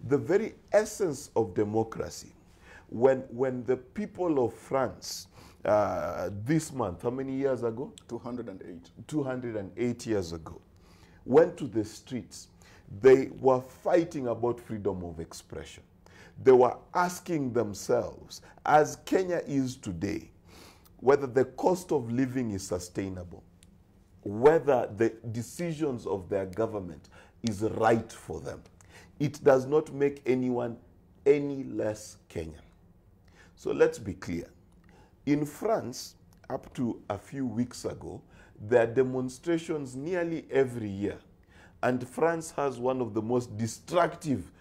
Speaker 2: The very essence of democracy, when the people of France this month, how many years ago?
Speaker 4: 208.
Speaker 2: 208 years ago, went to the streets, they were fighting about freedom of expression. They were asking themselves, as Kenya is today, whether the cost of living is sustainable, whether the decisions of their government is right for them. It does not make anyone any less Kenyan. So let's be clear. In France, up to a few weeks ago, there are demonstrations nearly every year. And France has one of the most destructive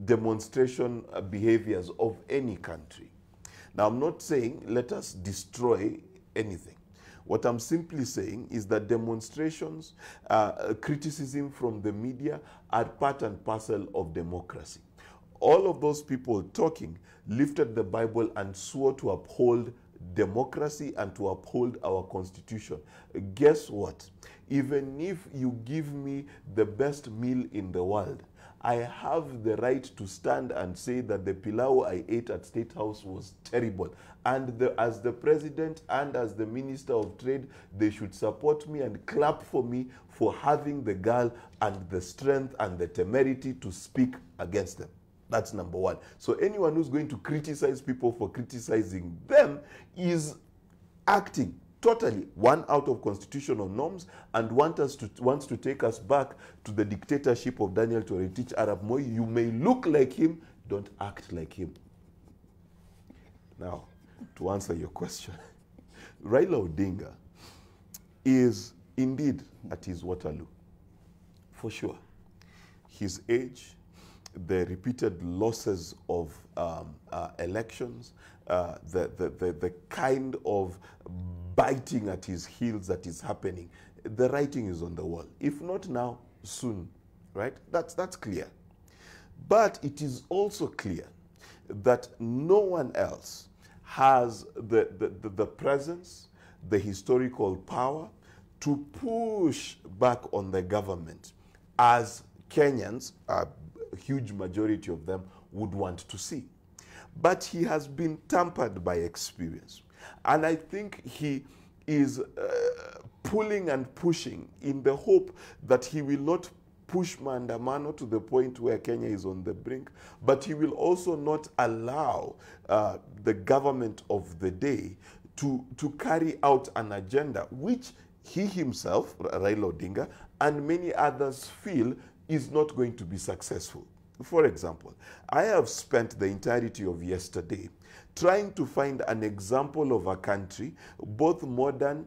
Speaker 2: demonstration behaviors of any country. Now, I'm not saying let us destroy anything. What I'm simply saying is that demonstrations, criticism from the media are part and parcel of democracy. All of those people talking lifted the Bible and swore to uphold democracy and to uphold our constitution. Guess what? Even if you give me the best meal in the world, I have the right to stand and say that the pilau I ate at State House was terrible. And as the president and as the minister of trade, they should support me and clap for me for having the gall and the strength and the temerity to speak against them. That's number one. So anyone who's going to criticize people for criticizing them is acting totally one out of constitutional norms and wants to take us back to the dictatorship of Daniel Toroitich Arap Moi. You may look like him, don't act like him. Now, to answer your question, Raila Odinga is indeed at his Waterloo, for sure. His age, the repeated losses of elections, the kind of biting at his heels that is happening, the writing is on the wall. If not now, soon, right? That's clear. But it is also clear that no one else has the presence, the historical power to push back on the government as Kenyans, a huge majority of them, would want to see. But he has been tampered by experience. And I think he is pulling and pushing in the hope that he will not push maandamano to the point where Kenya is on the brink, but he will also not allow the government of the day to carry out an agenda which he himself, Raila Odinga, and many others feel is not going to be successful. For example, I have spent the entirety of yesterday trying to find an example of a country, both modern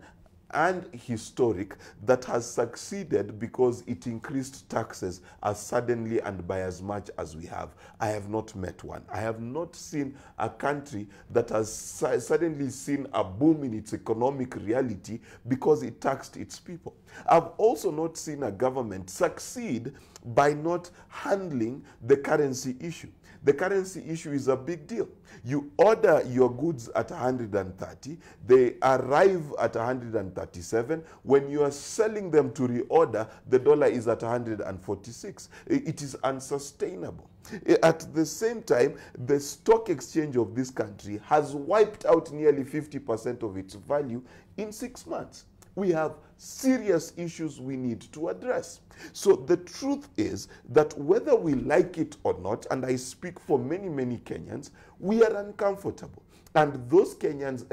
Speaker 2: and historic, that has succeeded because it increased taxes as suddenly and by as much as we have. I have not met one. I have not seen a country that has suddenly seen a boom in its economic reality because it taxed its people. I've also not seen a government succeed by not handling the currency issue. The currency issue is a big deal. You order your goods at 130, they arrive at 137. When you are selling them to reorder, the dollar is at 146. It is unsustainable. At the same time, the stock exchange of this country has wiped out nearly 50% of its value in 6 months. We have serious issues we need to address. So the truth is that whether we like it or not, and I speak for many, many Kenyans, we are uncomfortable. And those Kenyans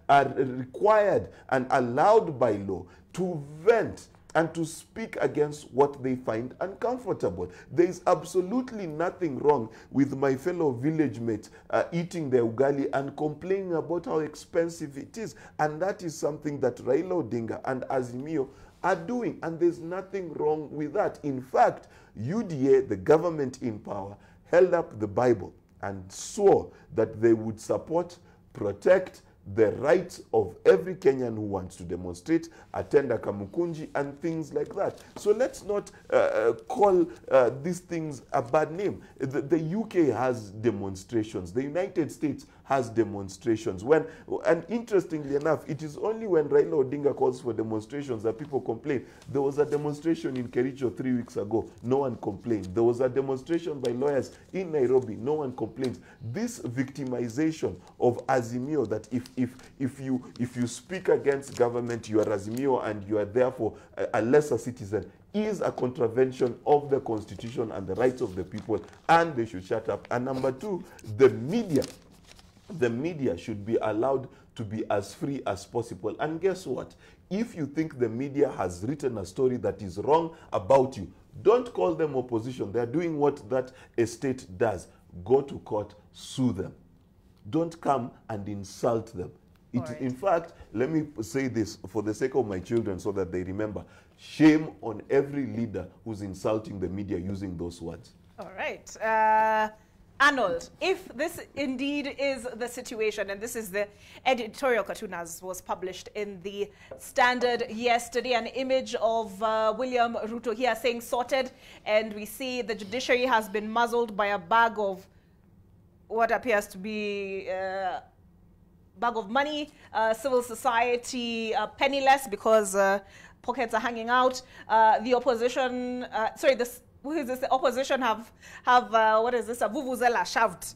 Speaker 2: are required and allowed by law to vent and to speak against what they find uncomfortable. There is absolutely nothing wrong with my fellow village mate eating the ugali and complaining about how expensive it is. And that is something that Raila Odinga and Azimio are doing. And there's nothing wrong with that. In fact, UDA, the government in power, held up the Bible and swore that they would support, protect, the rights of every Kenyan who wants to demonstrate, attend a Kamukunji, and things like that. So let's not call these things a bad name. The UK has demonstrations. The United States has demonstrations. And interestingly enough, it is only when Raila Odinga calls for demonstrations that people complain. There was a demonstration in Kericho 3 weeks ago. No one complained. There was a demonstration by lawyers in Nairobi. No one complained. This victimization of Azimio, that if you speak against government, you are Azimio and you are therefore a lesser citizen, is a contravention of the Constitution and the rights of the people, and they should shut up. And number two, the media should be allowed to be as free as possible. And guess what? If you think the media has written a story that is wrong about you, don't call them opposition. They're doing what that estate does. Go to court, sue them. Don't come and insult them.
Speaker 1: Right.
Speaker 2: In fact, let me say this for the sake of my children so that they remember. Shame on every leader who's insulting the media using those words.
Speaker 1: All right. Arnold, if this indeed is the situation, and this is the editorial cartoon as was published in the Standard yesterday, an image of William Ruto here saying sorted, and we see the judiciary has been muzzled by a bag of what appears to be bag of money, civil society penniless because pockets are hanging out. The opposition, the opposition have what is this, a vuvuzela shoved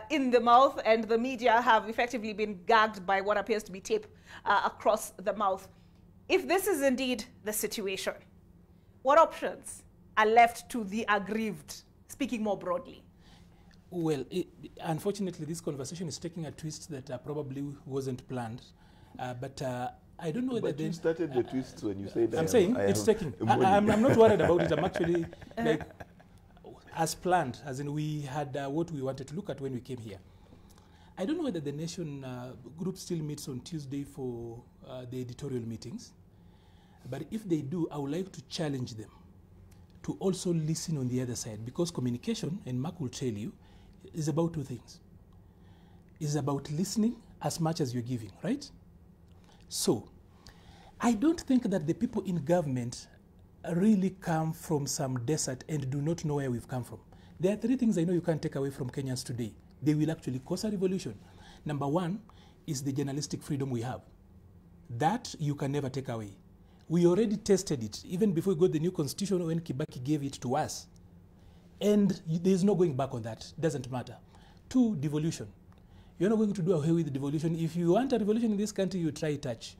Speaker 1: in the mouth, and the media have effectively been gagged by what appears to be tape across the mouth. If this is indeed the situation, what options are left to the aggrieved, speaking more broadly?
Speaker 3: Well, unfortunately, this conversation is taking a twist that probably wasn't planned. But I don't know whether...
Speaker 2: But you started the twists when you said that.
Speaker 3: I'm saying it's taking... I'm not worried about it. I'm actually, like, as planned, as in we had what we wanted to look at when we came here. I don't know whether the Nation group still meets on Tuesday for the editorial meetings. But if they do, I would like to challenge them to also listen on the other side. Because communication, and Mark will tell you, is about two things. It's about listening as much as you're giving, right? So, I don't think that the people in government really come from some desert and do not know where we've come from. There are three things I know you can't take away from Kenyans today. They will actually cause a revolution. Number one is the journalistic freedom we have. That you can never take away. We already tested it, even before we got the new constitution when Kibaki gave it to us. And there's no going back on that. Doesn't matter. Two, devolution. You're not going to do away with devolution. If you want a revolution in this country, you try touch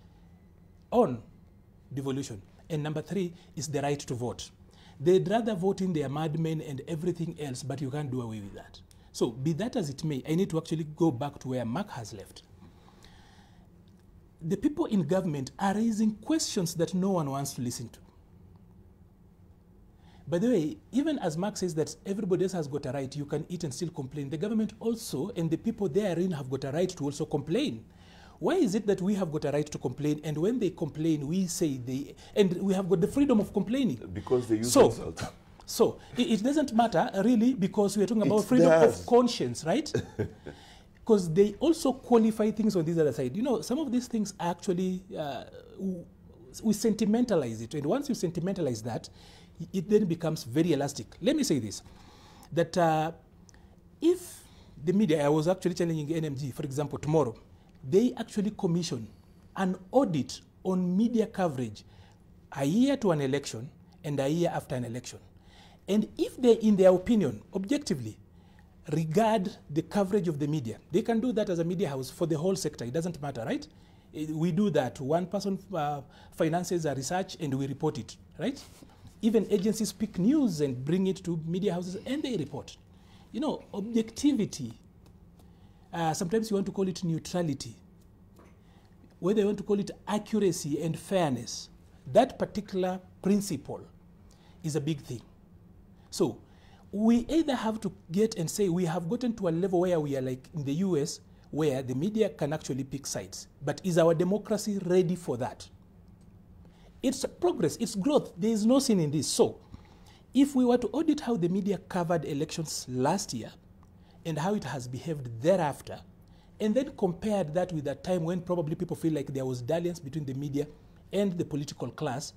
Speaker 3: on devolution. And number three is the right to vote. They'd rather vote in their madmen and everything else, but you can't do away with that. So be that as it may, I need to actually go back to where Mark has left. The people in government are raising questions that no one wants to listen to. By the way, even as Mark says that everybody else has got a right, you can eat and still complain, the government also and the people therein have got a right to also complain. Why is it that we have got a right to complain, and when they complain, we say and we have got the freedom of complaining?
Speaker 2: Because they use insults.
Speaker 3: So it doesn't matter really, because we're talking about freedom of conscience, right? Because they also qualify things on this other side. You know, some of these things actually, we sentimentalize it. And once you sentimentalize that, it then becomes very elastic. Let me say this, that if the media, I was actually challenging NMG, for example, tomorrow, they actually commission an audit on media coverage a year to an election and a year after an election. And if they, in their opinion, objectively, regard the coverage of the media, they can do that as a media house for the whole sector. It doesn't matter, right? We do that. One person finances a research and we report it, right? Even agencies pick news and bring it to media houses and they report. You know, objectivity, sometimes you want to call it neutrality, whether you want to call it accuracy and fairness, that particular principle is a big thing. So we either have to get and say we have gotten to a level where we are like in the US, where the media can actually pick sides. But is our democracy ready for that? It's progress, it's growth. There is no sin in this. So if we were to audit how the media covered elections last year and how it has behaved thereafter, and then compared that with a time when probably people feel like there was dalliance between the media and the political class,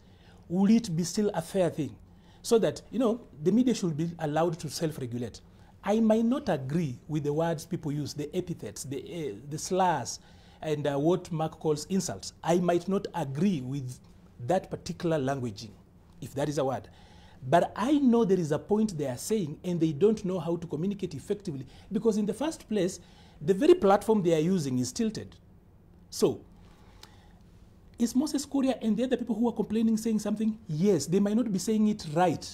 Speaker 3: will it be still a fair thing? So that, you know, the media should be allowed to self-regulate. I might not agree with the words people use, the epithets, the slurs, and what Mark calls insults. I might not agree with that particular languaging, if that is a word. But I know there is a point they are saying, and they don't know how to communicate effectively, because in the first place, the very platform they are using is tilted. So, is Moses Kuria and the other people who are complaining saying something? Yes, they might not be saying it right,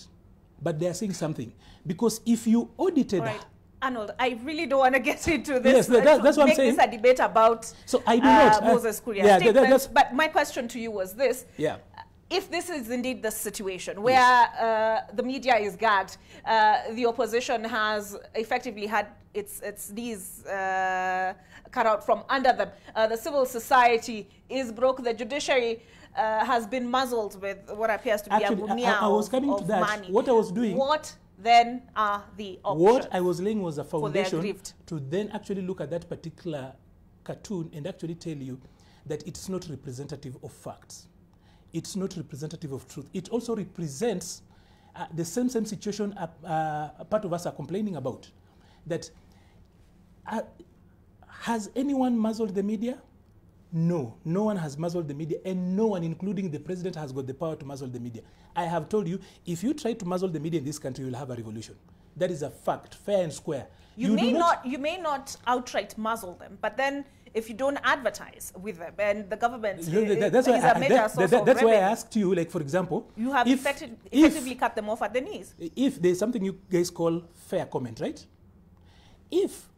Speaker 3: but they are saying something. Because if you audited...
Speaker 1: All right. Arnold, I really don't want to get into this.
Speaker 3: Yes, that's what I'm saying.
Speaker 1: Make this a debate about
Speaker 3: so I do not,
Speaker 1: Moses Kuria's statements. But my question to you was this.
Speaker 3: Yeah.
Speaker 1: If this is indeed the situation where the media is gagged, the opposition has effectively had its knees cut out from under them, the civil society is broke, the judiciary has been muzzled with what appears to be a gunia
Speaker 3: I was coming to that.
Speaker 1: Money.
Speaker 3: What I was doing...
Speaker 1: What then are the options?
Speaker 3: What I was laying was a foundation to then actually look at that particular cartoon and actually tell you that it's not representative of facts. It's not representative of truth. It also represents the same situation a part of us are complaining about. That has anyone muzzled the media? No, no one has muzzled the media, and no one, including the president, has got the power to muzzle the media. I have told you, if you try to muzzle the media in this country, you'll have a revolution. That is a fact, fair and square.
Speaker 1: You may not outright muzzle them, but then if you don't advertise with them, and the government
Speaker 3: that's why I asked you, like, for example,
Speaker 1: you have effectively cut them off at the knees.
Speaker 3: If there's something you guys call fair comment, right? If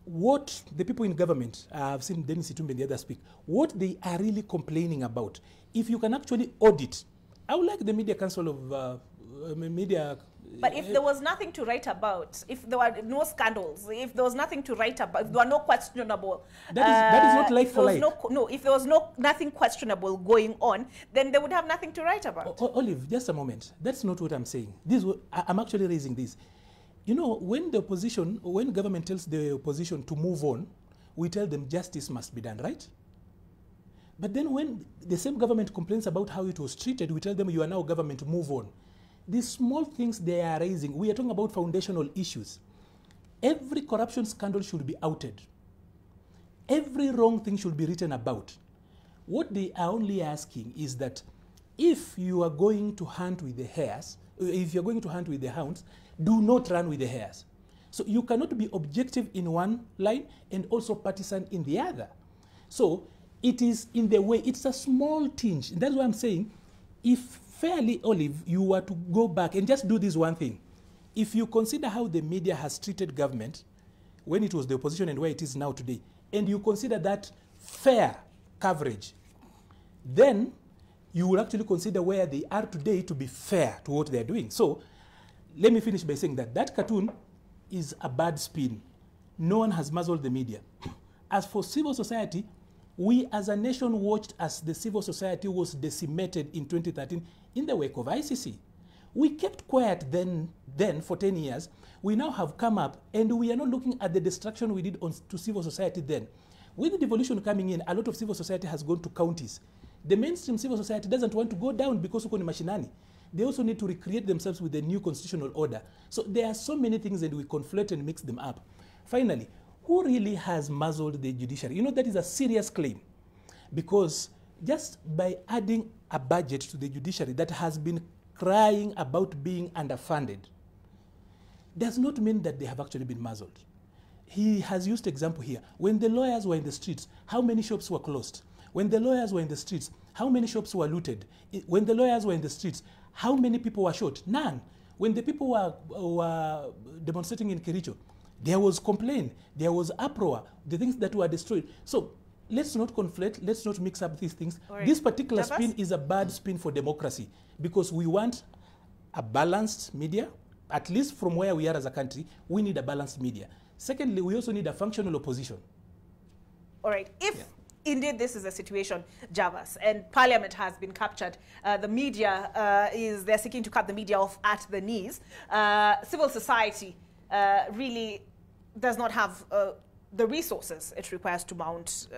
Speaker 3: what the people in government, I've seen Dennis Itumbe and the others speak, what they are really complaining about, if you can actually audit, I would like the Media Council of Media...
Speaker 1: But if there was nothing to write about, if there were no scandals, if there was nothing to write about, if there were no questionable...
Speaker 3: That is not like for like.
Speaker 1: If there was nothing questionable going on, then they would have nothing to write about.
Speaker 3: Olive, just a moment. That's not what I'm saying. I'm actually raising this. You know, when the opposition, when government tells the opposition to move on, we tell them justice must be done, right? But then when the same government complains about how it was treated, we tell them you are now government, move on. These small things they are raising, we are talking about foundational issues. Every corruption scandal should be outed. Every wrong thing should be written about. What they are only asking is that if you are going to hunt with the hares, if you're going to hunt with the hounds, do not run with the hares. So you cannot be objective in one line and also partisan in the other. So it is in the way, it's a small tinge. That's why I'm saying, if fairly, Olive, you were to go back and just do this one thing. If you consider how the media has treated government when it was the opposition and where it is now today, and you consider that fair coverage, then you will actually consider where they are today to be fair to what they are doing. So let me finish by saying that that cartoon is a bad spin. No one has muzzled the media. As for civil society, we as a nation watched as the civil society was decimated in 2013 in the wake of ICC. We kept quiet then for 10 years. We now have come up and we are not looking at the destruction we did to civil society then. With the devolution coming in, a lot of civil society has gone to counties. The mainstream civil society doesn't want to go down because uko ni mashinani. they also need to recreate themselves with the new constitutional order. So there are so many things that we conflate and mix them up. Finally, who really has muzzled the judiciary? You know, that is a serious claim, because just by adding a budget to the judiciary that has been crying about being underfunded does not mean that they have actually been muzzled. He has used example here. When the lawyers were in the streets, how many shops were closed? When the lawyers were in the streets, how many shops were looted? When the lawyers were in the streets, how many people were shot? None. When the people were demonstrating in Kericho, there was complaint, there was uproar, the things that were destroyed. So let's not conflate, let's not mix up these things. Right. This particular spin is a bad spin for democracy, because we want a balanced media. At least from where we are as a country, we need a balanced media. Secondly, we also need a functional opposition.
Speaker 1: All right. If indeed this is a situation, Javas, and Parliament has been captured, the media they're seeking to cut the media off at the knees. Civil society really does not have the resources it requires to mount,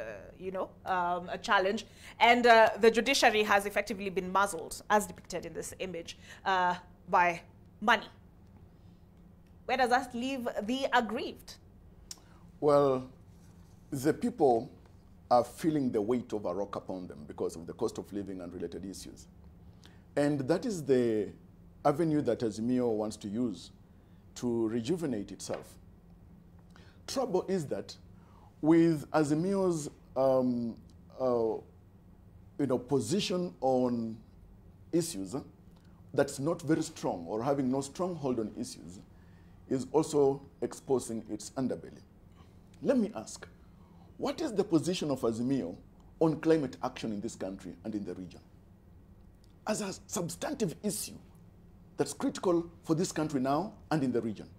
Speaker 1: a challenge. And the judiciary has effectively been muzzled, as depicted in this image, by money. Where does that leave the aggrieved?
Speaker 4: Well, the people are feeling the weight of a rock upon them because of the cost of living and related issues. And that is the avenue that Azimio wants to use to rejuvenate itself. Trouble is that with Azimio's position on issues that's not very strong, or having no strong hold on issues, is also exposing its underbelly. Let me ask, what is the position of Azimio on climate action in this country and in the region? As a substantive issue that's critical for this country now and in the region,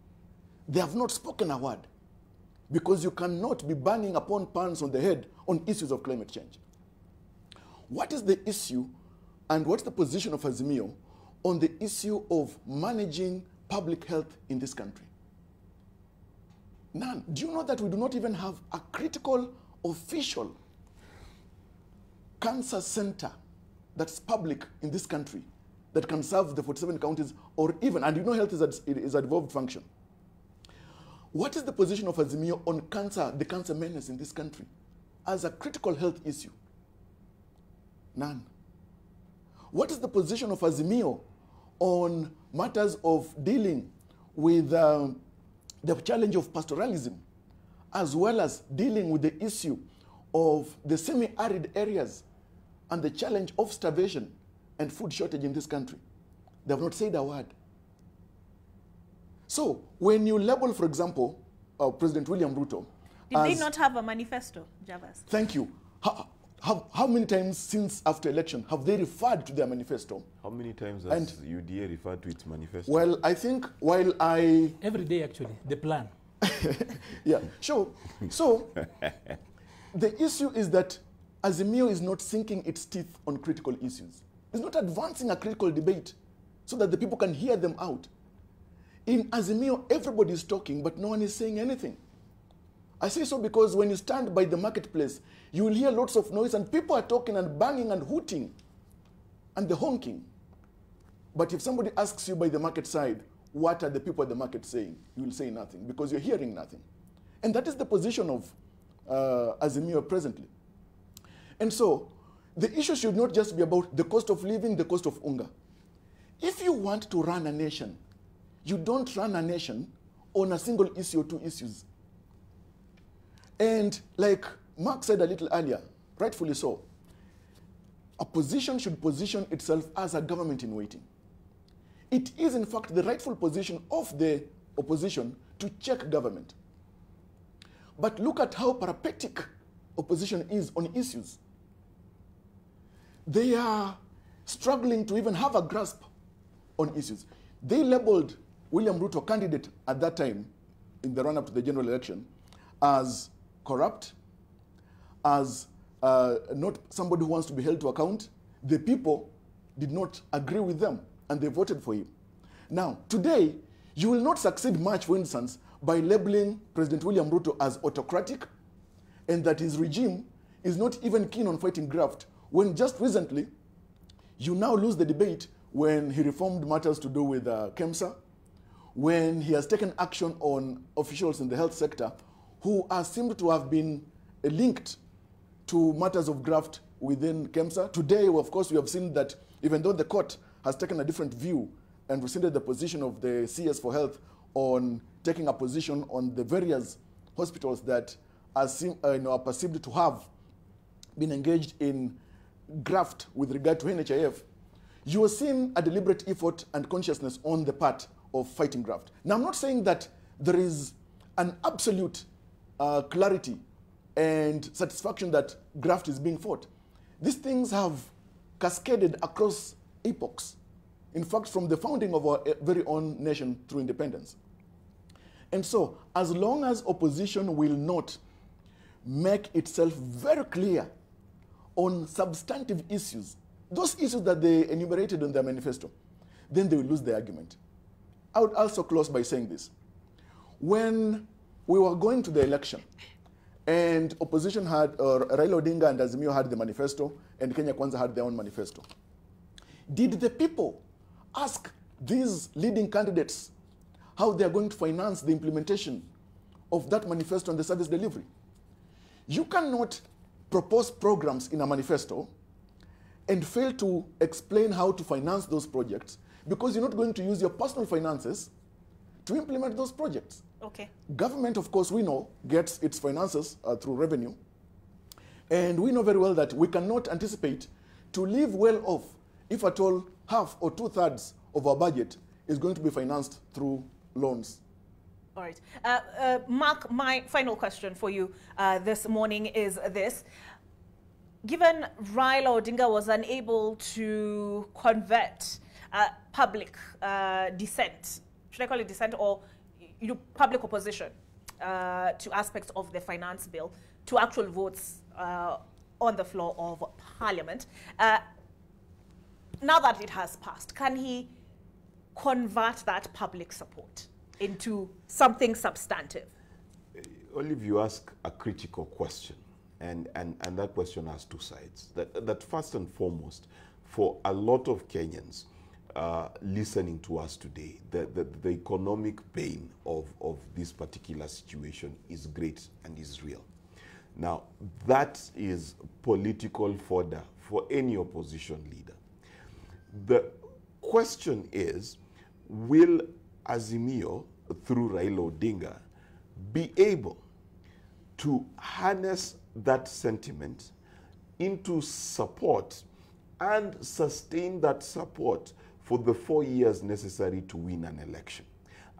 Speaker 4: they have not spoken a word, because you cannot be banging upon pans on the head on issues of climate change. What is the issue and what's the position of Azimio on the issue of managing public health in this country? None. Do you know that we do not even have a critical, official cancer center that's public in this country that can serve the 47 counties, or even, and you know health is a devolved function. What is the position of Azimio on cancer, the cancer menace in this country, as a critical health issue? None. What is the position of Azimio on matters of dealing with the challenge of pastoralism, as well as dealing with the issue of the semi-arid areas and the challenge of starvation and food shortage in this country? They have not said a word. So when you label, for example, President William Ruto,
Speaker 1: did they not have a manifesto, Javas?
Speaker 4: Thank you. How many times since after election have they referred to their manifesto?
Speaker 2: How many times has UDA referred to its manifesto?
Speaker 4: Well, I think
Speaker 3: every day, actually, the plan.
Speaker 4: Yeah, sure. So the issue is that Azimio is not sinking its teeth on critical issues. It's not advancing a critical debate so that the people can hear them out. In Azimio, everybody is talking, but no one is saying anything. I say so because when you stand by the marketplace, you will hear lots of noise and people are talking and banging and hooting and the honking. But if somebody asks you by the market side, what are the people at the market saying? You will say nothing because you're hearing nothing. And that is the position of Azimio presently. And so the issue should not just be about the cost of living, the cost of hunger. If you want to run a nation, you don't run a nation on a single issue or two issues. And like Mark said a little earlier, rightfully so, opposition should position itself as a government in waiting. It is, in fact, the rightful position of the opposition to check government. But look at how parapletic opposition is on issues. They are struggling to even have a grasp on issues. They labeled William Ruto, candidate at that time in the run-up to the general election, as corrupt, as not somebody who wants to be held to account. The people did not agree with them, and they voted for him. Now, today, you will not succeed much, for instance, by labeling President William Ruto as autocratic, and that his regime is not even keen on fighting graft, when just recently, you now lose the debate when he reformed matters to do with KEMSA, when he has taken action on officials in the health sector who are seemed to have been linked to matters of graft within KEMSA. Today, of course, we have seen that even though the court has taken a different view and rescinded the position of the CS for Health on taking a position on the various hospitals that are perceived to have been engaged in graft with regard to NHIF, you are seeing a deliberate effort and consciousness on the part of fighting graft. Now, I'm not saying that there is an absolute clarity and satisfaction that graft is being fought. These things have cascaded across epochs. In fact, from the founding of our very own nation through independence. And so, as long as opposition will not make itself very clear on substantive issues, those issues that they enumerated in their manifesto, then they will lose the argument. I would also close by saying this. When we were going to the election, and opposition had, Raila Odinga and Azimio had the manifesto, and Kenya Kwanza had their own manifesto, did the people ask these leading candidates how they are going to finance the implementation of that manifesto and the service delivery? You cannot propose programs in a manifesto and fail to explain how to finance those projects because you're not going to use your personal finances to implement those projects.
Speaker 1: Okay.
Speaker 4: Government, of course, we know, gets its finances through revenue. And we know very well that we cannot anticipate to live well off if at all half or two-thirds of our budget is going to be financed through loans.
Speaker 1: All right. Mark, my final question for you this morning is this. Given Raila Odinga was unable to convert public dissent, should I call it dissent, or public opposition to aspects of the finance bill to actual votes on the floor of Parliament, now that it has passed, can he convert that public support into something substantive?
Speaker 2: Olive, you ask a critical question, and that question has two sides. That first and foremost, for a lot of Kenyans listening to us today, the economic pain of this particular situation is great and is real. Now, that is political fodder for any opposition leader. The question is, will Azimio, through Raila Odinga, be able to harness that sentiment into support and sustain that support for the 4 years necessary to win an election?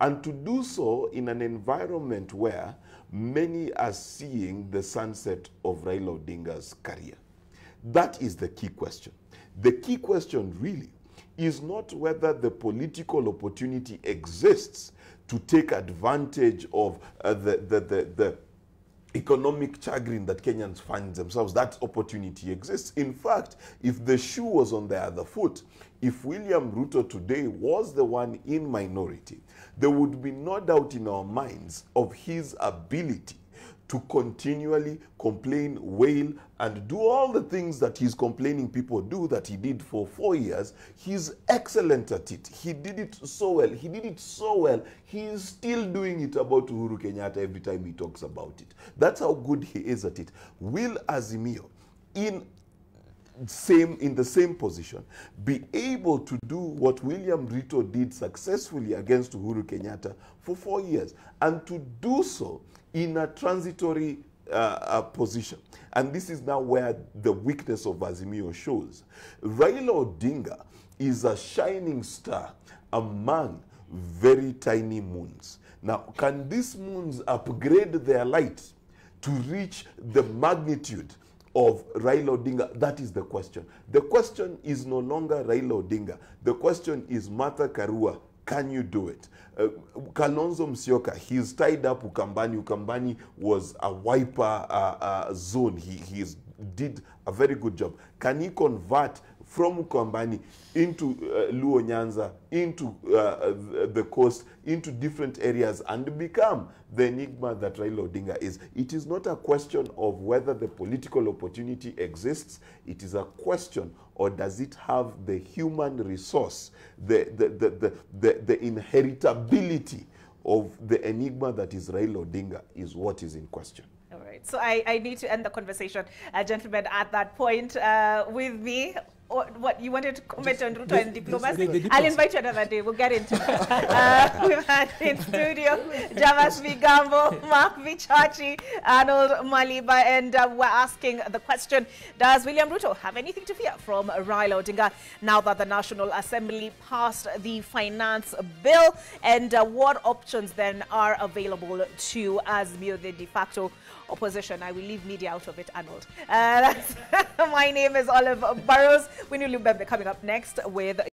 Speaker 2: And to do so in an environment where many are seeing the sunset of Raila Odinga's career. That is the key question. The key question really is not whether the political opportunity exists to take advantage of the economic chagrin that Kenyans find themselves. That opportunity exists. In fact, if the shoe was on the other foot, if William Ruto today was the one in minority, there would be no doubt in our minds of his ability to continually complain, wail, and do all the things that he's complaining people do that he did for 4 years. He's excellent at it. He did it so well. He did it so well. He is still doing it about Uhuru Kenyatta every time he talks about it. That's how good he is at it. Will Azimio, in the same position, be able to do what William Ruto did successfully against Uhuru Kenyatta for 4 years, and to do so in a transitory position? And this is now where the weakness of Azimio shows. Raila Odinga is a shining star among very tiny moons. Now, can these moons upgrade their light to reach the magnitude of Raila Odinga? That is the question. The question is no longer Raila Odinga. The question is Martha Karua. Can you do it? Kalonzo Musyoka, he's tied up Ukambani. Ukambani was a wiper zone. He did a very good job. Can he convert from Ukambani into Luo Nyanza, into the coast, into different areas, and become the enigma that Raila Odinga is. It is not a question of whether the political opportunity exists. It is a question, or does it have the human resource, the inheritability of the enigma that is Raila Odinga is what is in question.
Speaker 1: All right. So I need to end the conversation, gentlemen, at that point. With me, what you wanted to comment on Ruto and diplomacy? I'll invite you another day. We'll get into it. We've had in studio Jamas Vigambo, Mark Vichachi, Arnold Maliba, and we're asking the question: does William Ruto have anything to fear from Raila Odinga now that the National Assembly passed the finance bill? And what options then are available to Azimio, the de facto opposition? I will leave media out of it, Arnold. My name is Olive Burrows. Winnie Lubembe coming up next with